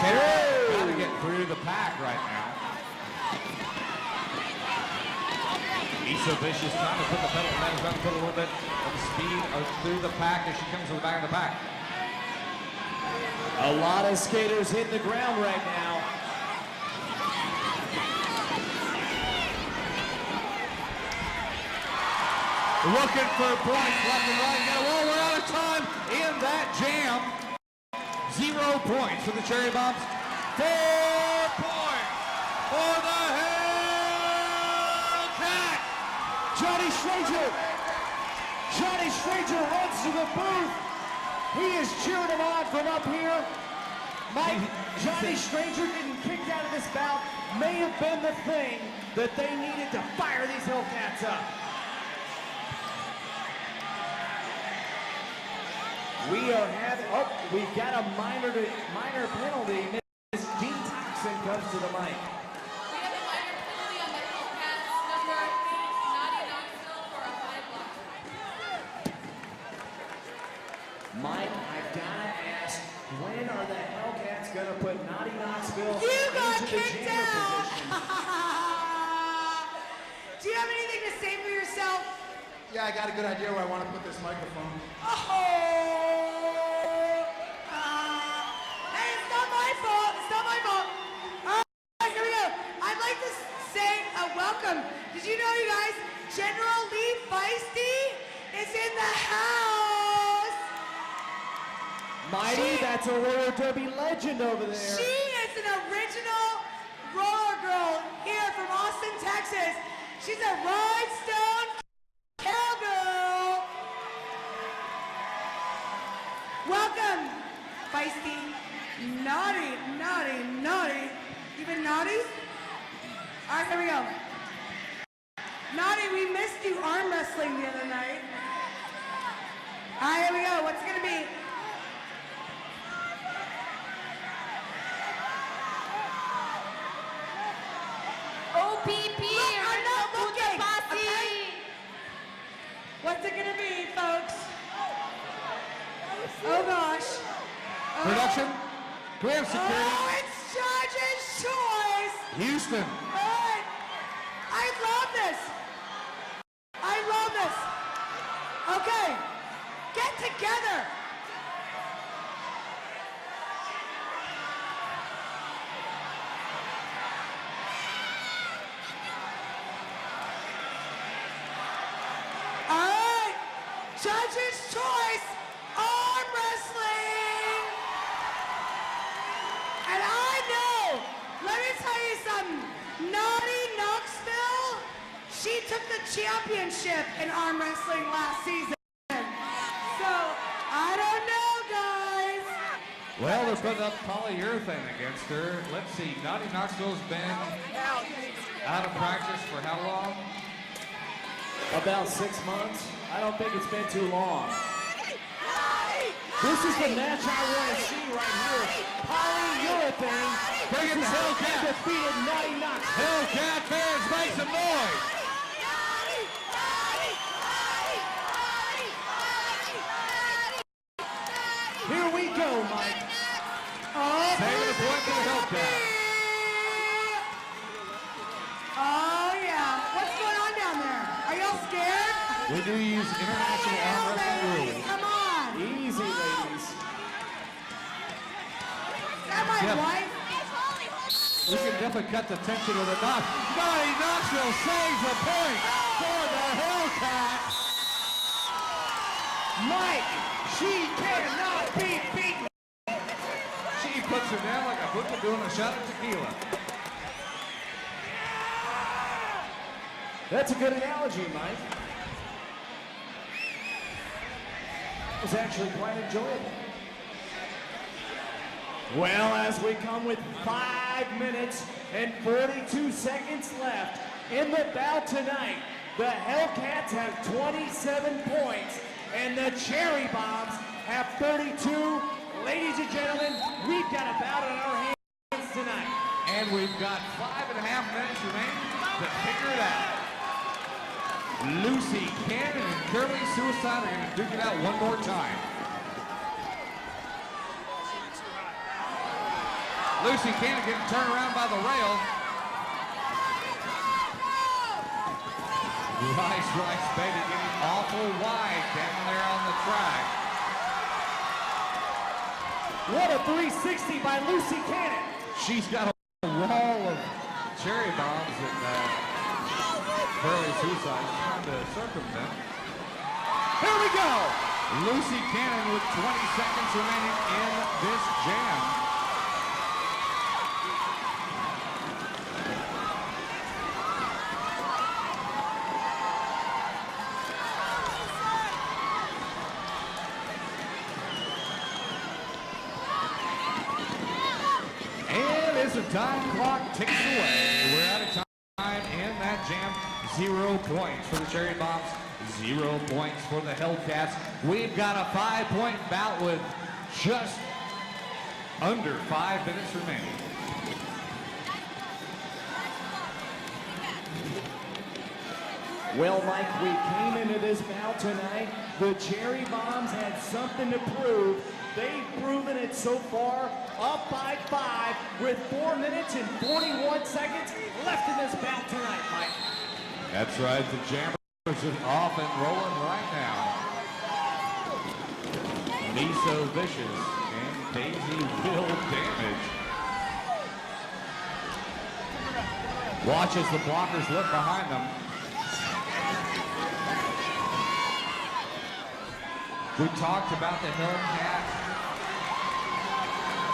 Trying to get through the pack right now. So Vicious trying to put the pedal down, trying to put a little bit of speed through the pack as she comes to the back of the pack. A lot of skaters hitting the ground right now. Looking for points left and right. Well, we're out of time in that jam. 0 points for the Cherry Bombs. 4 points for the Hellcats. Johnny Stranger runs to the booth. He is cheering him on from up here. Mike, Johnny Stranger getting kicked out of this bout may have been the thing that they needed to fire these Hellcats up. We are having, we've got a minor penalty. Miss Dean Thompson comes to the mic. Mike, I've got to ask, when are the Hellcats going to put Naughty Knoxville into the jammer position? Do you have anything to say for yourself? Yeah, I got a good idea where I want to put this microphone. Hey, it's not my fault. It's not my fault. All right, here we go. I'd like to say welcome. Did you know, you guys, General Lee Feisty is in the house. Mighty, that's a roller derby legend over there. She is an original roller girl here from Austin, Texas. She's a rhinestone cowgirl. Welcome, Feisty. Naughty, naughty, naughty. Even naughty? All right, here we go. Naughty, we missed you arm wrestling the other night. All right, here we go. What's it gonna be? OPP. I'm not looking. Okay? What's it gonna be, folks? Oh gosh. Production, can we have security? Oh, it's Judge's choice. Houston. All right. I love this. I love this. Okay. Get together. All right. Judge's choice. Arm wrestling. And I know, let me tell you something. Naughty Knoxville, she took the championship in arm wrestling last season. So, I don't know, guys. Well, they're putting up polyurethane against her. Let's see, Naughty Knoxville's been out of practice for how long? About 6 months. I don't think it's been too long. This is the match I want to see right here. Polyurethane. Bring it to Hellcat. Defeated Naughty Knoxville. Hellcat fans, make some noise. Here we go, Mike. Saving a point for the Hellcat. Oh, yeah. What's going on down there? Are y'all scared? We do use international arm wrestling rules. Come on. Easy, ladies. Is that my Yep. wife? We can definitely cut the tension with a knock. Naughty Knoxville saves a point for the Hellcats. Mike, she cannot be beaten. She puts her down like a hookah doing a shot of tequila. That's a good analogy, Mike. was actually quite enjoyable. Well, as we come with 5 minutes and 42 seconds left in the bout tonight, the Hellcats have 27 points and the Cherry Bombs have 32. Ladies and gentlemen, we've got a bout in our hands tonight. And we've got 5.5 minutes remaining to figure it out. Lucy Cannon and Curly Suicide are going to duke it out one more time. Lucy Cannon getting turned around by the rail. Rice, baby, getting awful wide down there on the track. What a 360 by Lucy Cannon. She's got a wall of cherry bombs that Curly Suicide is trying to circumvent. Here we go. Lucy Cannon with 20 seconds remaining in this jam. The time clock ticks away. We're out of time in that jam. 0 points for the Cherry Bombs, 0 points for the Hellcats. We've got a 5-point bout with just under 5 minutes remaining. Well, Mike, we came into this bout tonight. The Cherry Bombs had something to prove. They've proven it so far, up by 5 with 4 minutes and 41 seconds left in this bout tonight, Mike. That's right, the Jammers are off and rolling right now. Miso Vicious and Daisy will damage. Watch as the blockers look behind them. We talked about the Hellcat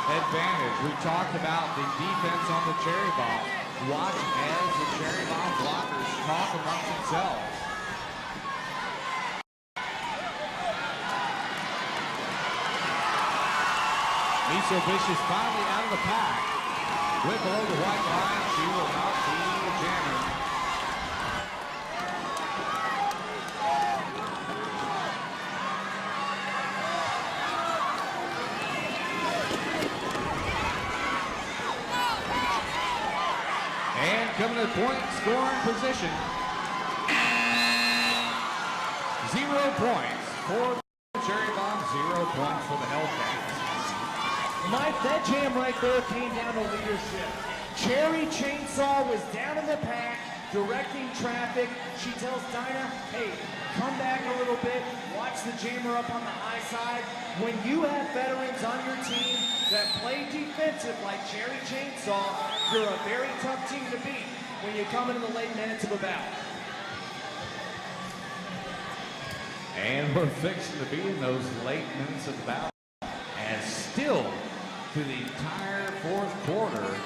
advantage. We talked about the defense on the Cherry Bomb. Watch as the Cherry Bomb blockers talk amongst themselves. Miso Vicious finally out of the pack. With below the white line, she will not be the jammer. And coming to the point scoring position. 0 points for the Cherry Bomb, 0 points for the Hellcats. Mike, that jam right there came down to leadership. Cherry Chainsaw was down in the pack, directing traffic. She tells Dinah, hey, come back a little bit, watch the jammer up on the high side. When you have veterans on your team that play defensive like Cherry Chainsaw, you're a very tough team to beat when you come into the late minutes of a bout. And we're fixing to be in those late minutes of the bout. And still, through the entire fourth quarter,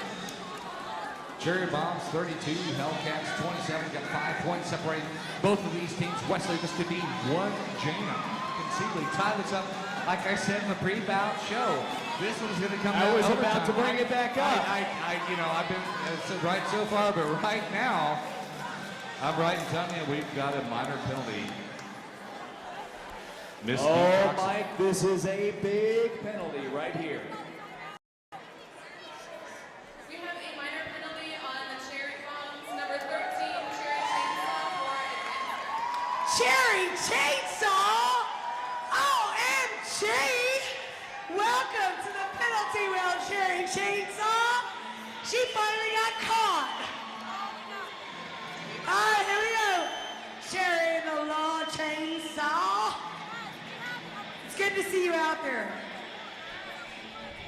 Cherry Bombs 32, Hellcats 27, got 5 points separating both of these teams. Wesley, this could be one jam. Conceivably tie this up. Like I said in the pre-bout show, this one's going to come out. I was about to bring it back up. I've been right so far, but right now, I'm right in telling you we've got a minor penalty. Oh, Mike, this is a big penalty right here. We have a minor penalty on the Cherry Bombs, number 13, Cherry Chainsaw for advancement. Cherry Chainsaw! OMG! Welcome to the penalty wheel, Cherry Chainsaw! She finally got caught! All right, here we go. Cherry the Law Chainsaw. It's good to see you out there.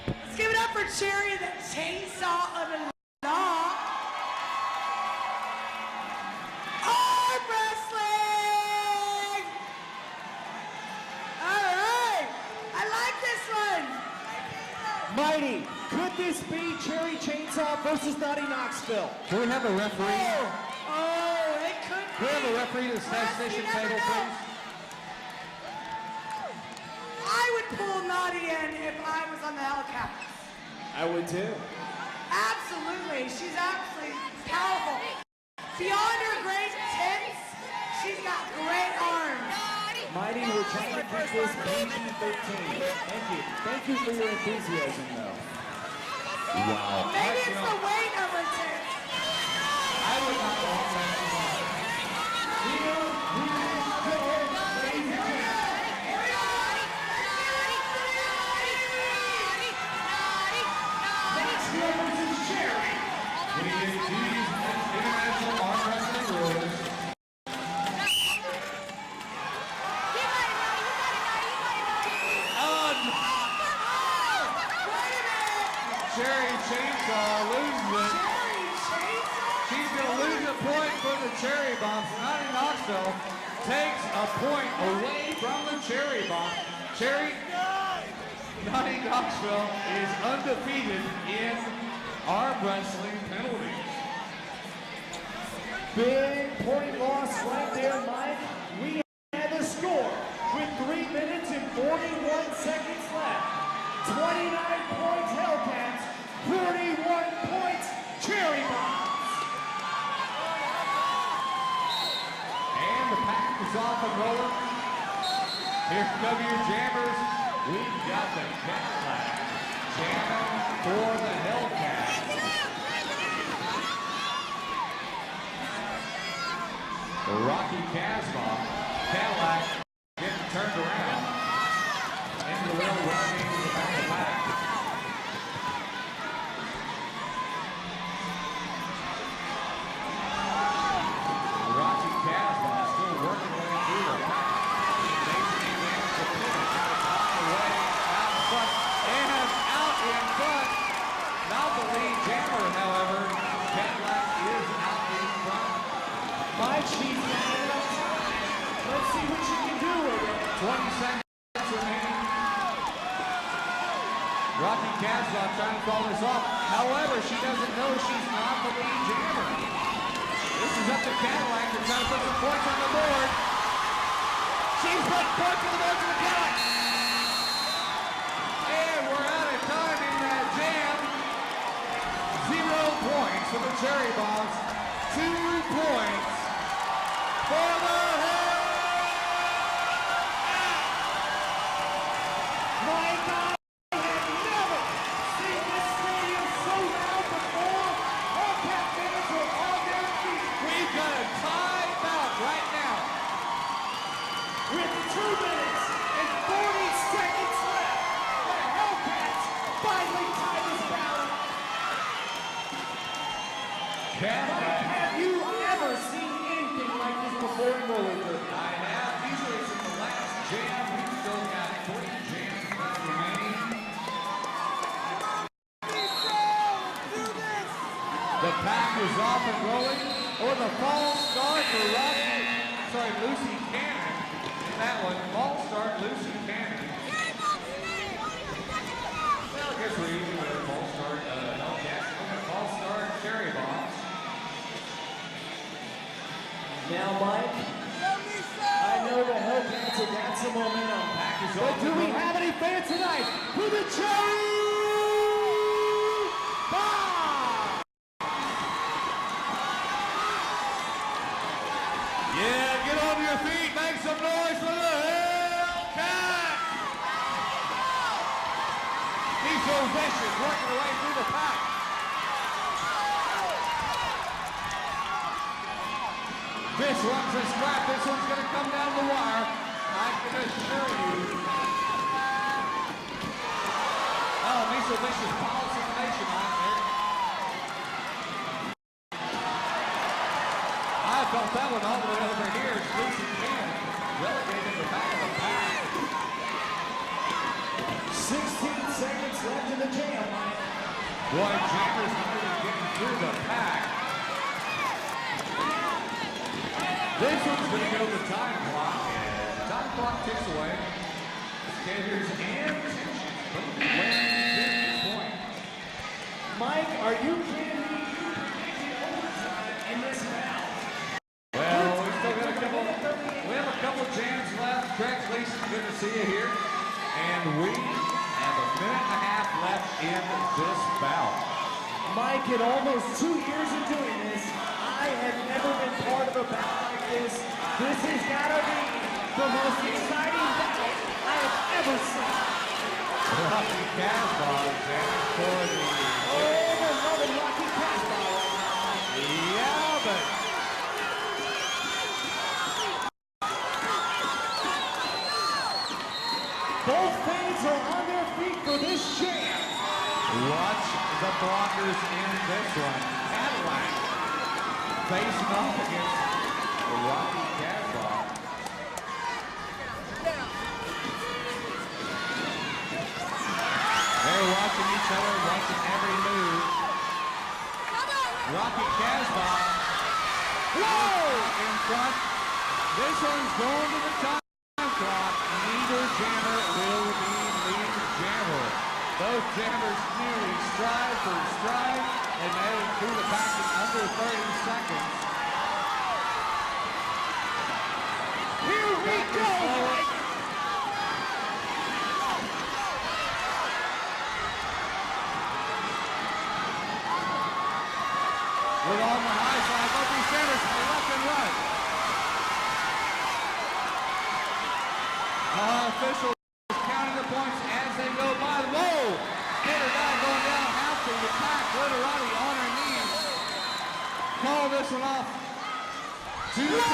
Let's give it up for Cherry, the Chainsaw of the Law. Arm wrestling! All right, I like this one. Mighty, could this be Cherry Chainsaw versus Naughty Knoxville? Can we have a referee? Oh, it could Can we have a referee to the station table, please? body in if I was on the Hellcats. I would too. Absolutely. She's absolutely powerful. Beyond her great tits, she's got great arms. Mighty, we're trying to keep this PG-13. Thank you. Thank you for your enthusiasm, though. Wow. Maybe it's the weight of her tits. I would not want that. International Arm Wrestling Rules. Cherry Chainsaw loses it. She's going to lose a point for the Cherry Bombs. Nani Knoxville takes a point away from the Cherry Bomb. Nani Knoxville is undefeated in arm wrestling penalties. Big point loss right there, Mike. We have a score with 3 minutes and 41 seconds left. 29 points Hellcats, 41 points Cherry Bombs. And the pack is off and rolling. Here come your jammers. We've got the Cadillac jamming for the Hellcats. Rocky Casbah, Cadillac getting turned around. Into the middle, running to the back of the pack. Rocky Casbah still working their way through the pack. Mason advances the pin, got it on the way, out in front, and out in front. Not the lead jammer, however. Cadillac is out in front. Mike, she's got enough time. Let's see what she can do with it. 20 seconds remaining. Rocky Casbah trying to call this off. However, she doesn't know she's not the lead jammer. This is up to Cadillac to try to put some points on the board. She's put points on the board for the Cadillac. And we're out of time in that jam. 0 points for the Cherry Bombs. 2 points for the My God, I have never seen this stadium so loud before. Hellcat fans are on their feet. We've got a timeout right now. With 2 minutes and 40 seconds left, the Hellcats finally tie this battle. Have you ever seen anything like this before in roller derby? I have. Usually it's in the last jam. We've still got 3 jams left remaining. The pack is off and rolling. Or the false start for Lucy Cannon. That one, false start, Lucy Cannon. Well, I guess we're easy with a false start. Hellcats. False start, Cherry Bombs. Now, Mike, I know the Hellcats have got some momentum. But do we have any fans tonight for the Cherry Bombs? Yeah, get on your feet, make some noise for the Hellcats! He's so vicious, working her way through the pack. This one's a scrap. This one's going to come down the wire. I can assure you. Oh, Miso Vicious policy nation on there. I felt that one all the way over here. It's Lucy Cannon relegated to the back of the pack. 16 seconds left in the jam, Mike. Boy, Jammers not even getting through the pack. This one's going to go to the time clock. And time clock ticks away. Skaters and point. Mike, are you kidding me? Overtime in this round. Well, we still got we have a couple jams left. Craig Gleason, good to see you here. And we have a minute and a half left in this bout. Mike, in almost 2 years of doing this, I have never been part of a bout like this. This has got to be the most exciting bout I have ever seen. Rocky Casbah is for the... Oh, they're loving Rocky Casbah right now. Yeah, but... Both fans are on their feet for this jam. Watch the blockers in this one. Cadillac facing off against Rocky Casbah. They're watching each other, watching every move. Rocky Casbah. Whoa! In front. This one's going to the time clock. Neither jammer will be lead jammer. Both jammers nearly stride for stride and made it through the pack in under 30 seconds. Here we go! With on the high side, both these jammers to the left and right. Official is counting the points as they go by. Whoa! Gator guy going down after the attack. Literati on her knees. Call this one off. 2 points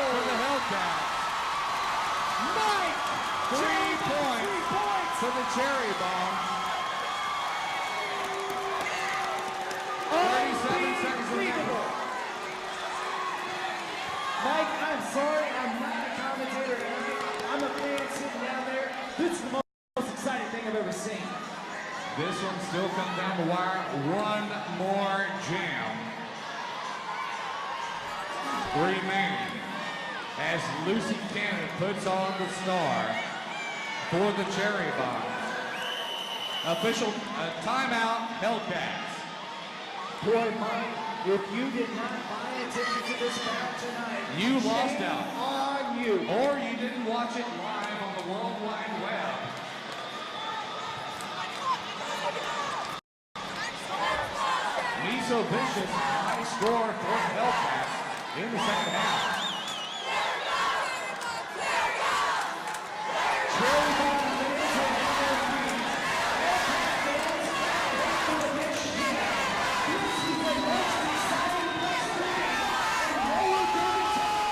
for the Hellcats. Mike! 3 points for the Cherry Bomb. 37 seconds remaining. Mike, I'm sorry, I'm not a commentator tonight. I'm a fan sitting down there. This is the most exciting thing I've ever seen. This one still comes down the wire. One more jam remaining as Lucy Cannon puts on the star for the Cherry Bomb. Official timeout, Hellcats. Boy, Mike, if you did not buy a ticket to this bout tonight, You lost out. on you. Or you didn't watch it live on the World Wide Web. Miso Vicious, high score for the Hellcats in the second half. Cherry Bomb fans are on their feet. Hellcat fans are ready for this jam. This is the most exciting place to be in roller derby time.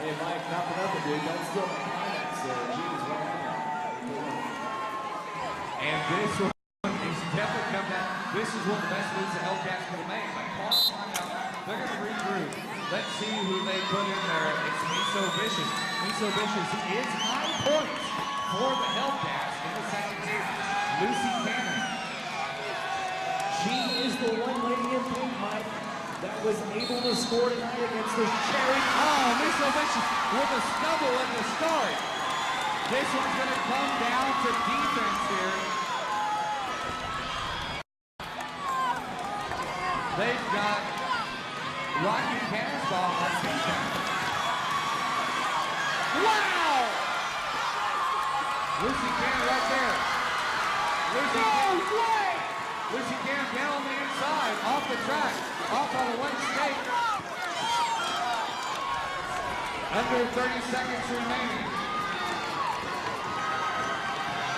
Hey, Mike, not for nothing, dude. That's still my climax. Geez, what happened? And this one is definitely come down. This is one of the best moves the Hellcats could have made. But call timeout. They're going to regroup. Let's see who they put in there. It's Miso Vicious. Miso Vicious is high points for the Hellcats in the second half. Lucy Cannon. She is the one lady in pink, Mike, that was able to score tonight against this Cherry. Oh, Miso Vicious with a stumble at the start. This one's going to come down to defense here. They've got Rocky Casbah on defense. Wow! Lucy Cannon right there. Lucy Cannon. Lucy Cannon down on the inside, off the track, off on the one skate. Under 30 seconds remaining.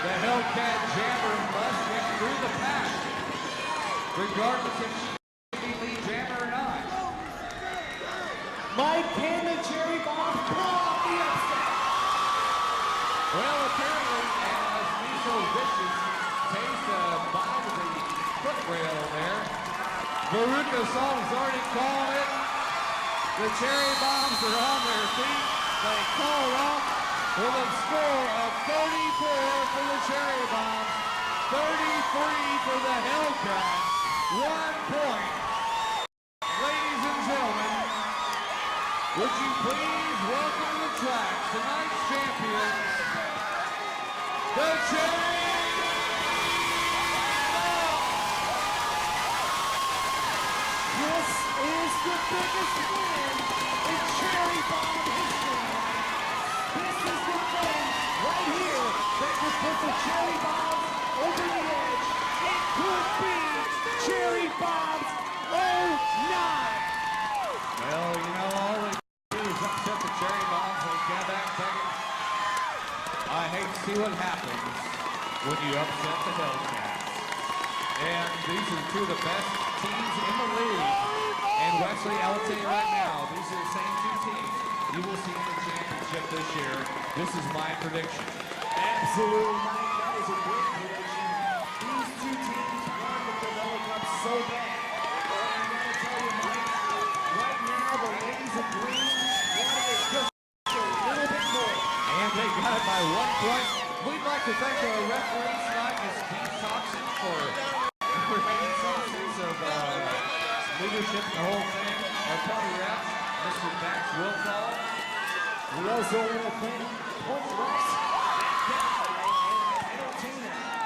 The Hellcat jammer must get through the pack, regardless if she can be lead jammer or not. Mike, can the Cherry Bomb pull off the upset? Well, apparently, as Miso Vicious takes a bite of the foot rail there, Veruca Song's already calling it. The Cherry Bombs are on their feet. They call it off with a score of 34 for the Cherry Bombs, 33 for the Hellcats. 1 point. Ladies and gentlemen, would you please welcome to the track tonight's champion, the Cherry This is the biggest win in Cherry Bomb history. This is the thing right here that could put the Cherry Bombs over the edge. It could be Cherry Bombs 09. Well, you know, all they do is upset the Cherry Bombs. They get back second. I hate to see what happens when you upset the Hellcats. And these are two of the best teams in the league. And Wesley, I will tell you right now, these are the same two teams you will see in the championship this year. This is my prediction. Absolutely, Mike. That is a great prediction. These two teams want to develop up so bad. But I'm going to tell you, Mike, right now the ladies in green want it just a little bit more. And they got it by 1 point. We'd like to thank our referee tonight, Ms. Keith Thompson, for bringing substance of leadership and the whole thing. Our party rep, Mr. Max Wilthall. We also want to thank Coach Rex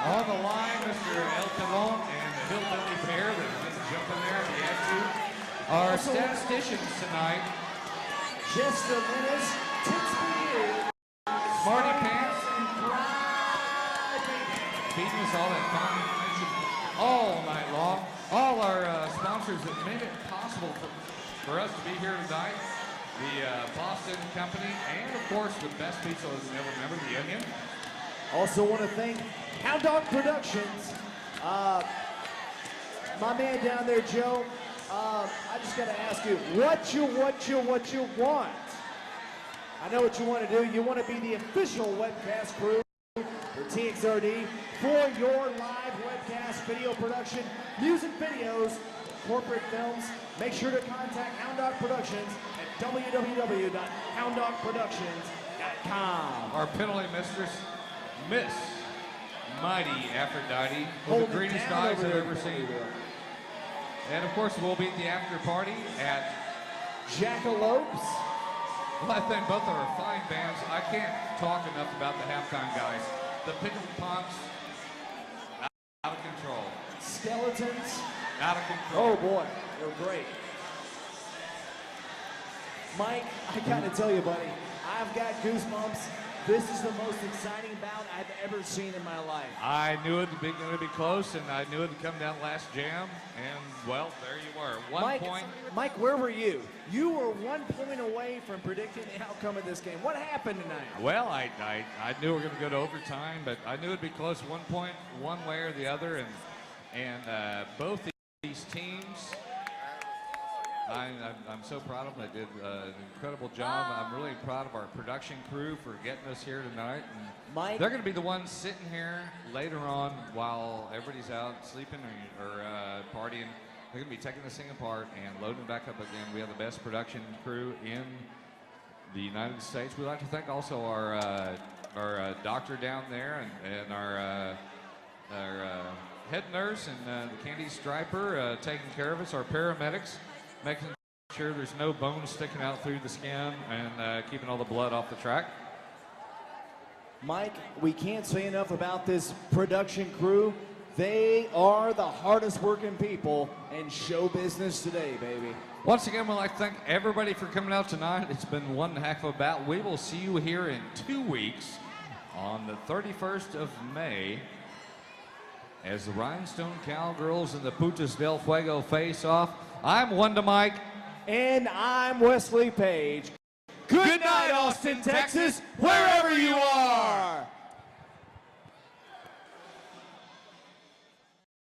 On the line, Mr. El Talon and the Hillbilly Pair that just jump in there if he has to. Our statisticians tonight, Just a minute, Titsby, Smarty Pants, and feeding us all that fine information all night long. All our sponsors that made it possible for us to be here tonight. The Boston Company, and of course the best pizza is never remember, the Onion. Also want to thank Hound Dog Productions. My man down there, Joe. I just got to ask you, what you want? I know what you want to do. You want to be the official webcast crew for TXRD for your live webcast video production, music videos, corporate films. Make sure to contact Hound Dog Productions at www.hounddogproductions.com. Our penalty mistress, Miss Mighty Aphrodite, with Hold the it greenest down eyes over I've there, ever seen. Billy. And of course, we'll be at the after party at Jackalopes. Well, I think both of our fine bands. I can't talk enough about the halftime guys. The Pickle Punks, out of control. Skeletons. Out of control. Oh boy, they're great. Mike, I gotta tell you, buddy, I've got goosebumps. This is the most exciting bout I've ever seen in my life. I knew it was going to be close, and I knew it would come down last jam, and well, there you were. 1 point. Mike, where were you? You were 1 point away from predicting the outcome of this game. What happened tonight? Well, I knew we were going to go to overtime, but I knew it'd be close 1 point, one way or the other, and both these teams. I'm so proud of them. They did an incredible job. I'm really proud of our production crew for getting us here tonight. And Mike, they're going to be the ones sitting here later on while everybody's out sleeping or partying. They're going to be taking this thing apart and loading it back up again. We have the best production crew in the United States. We'd like to thank also our doctor down there and our head nurse and the Candy Striper taking care of us, our paramedics, making sure there's no bones sticking out through the skin and keeping all the blood off the track. Mike, we can't say enough about this production crew. They are the hardest working people in show business today, baby. Once again, we'd like to thank everybody for coming out tonight. It's been one heck of a bout. We will see you here in 2 weeks on the 31st of May as the Rhinestone Cowgirls and the Putas del Fuego face off. I'm Wanda Mike. And I'm Wesley Page. Good night, Austin, Texas, wherever you are.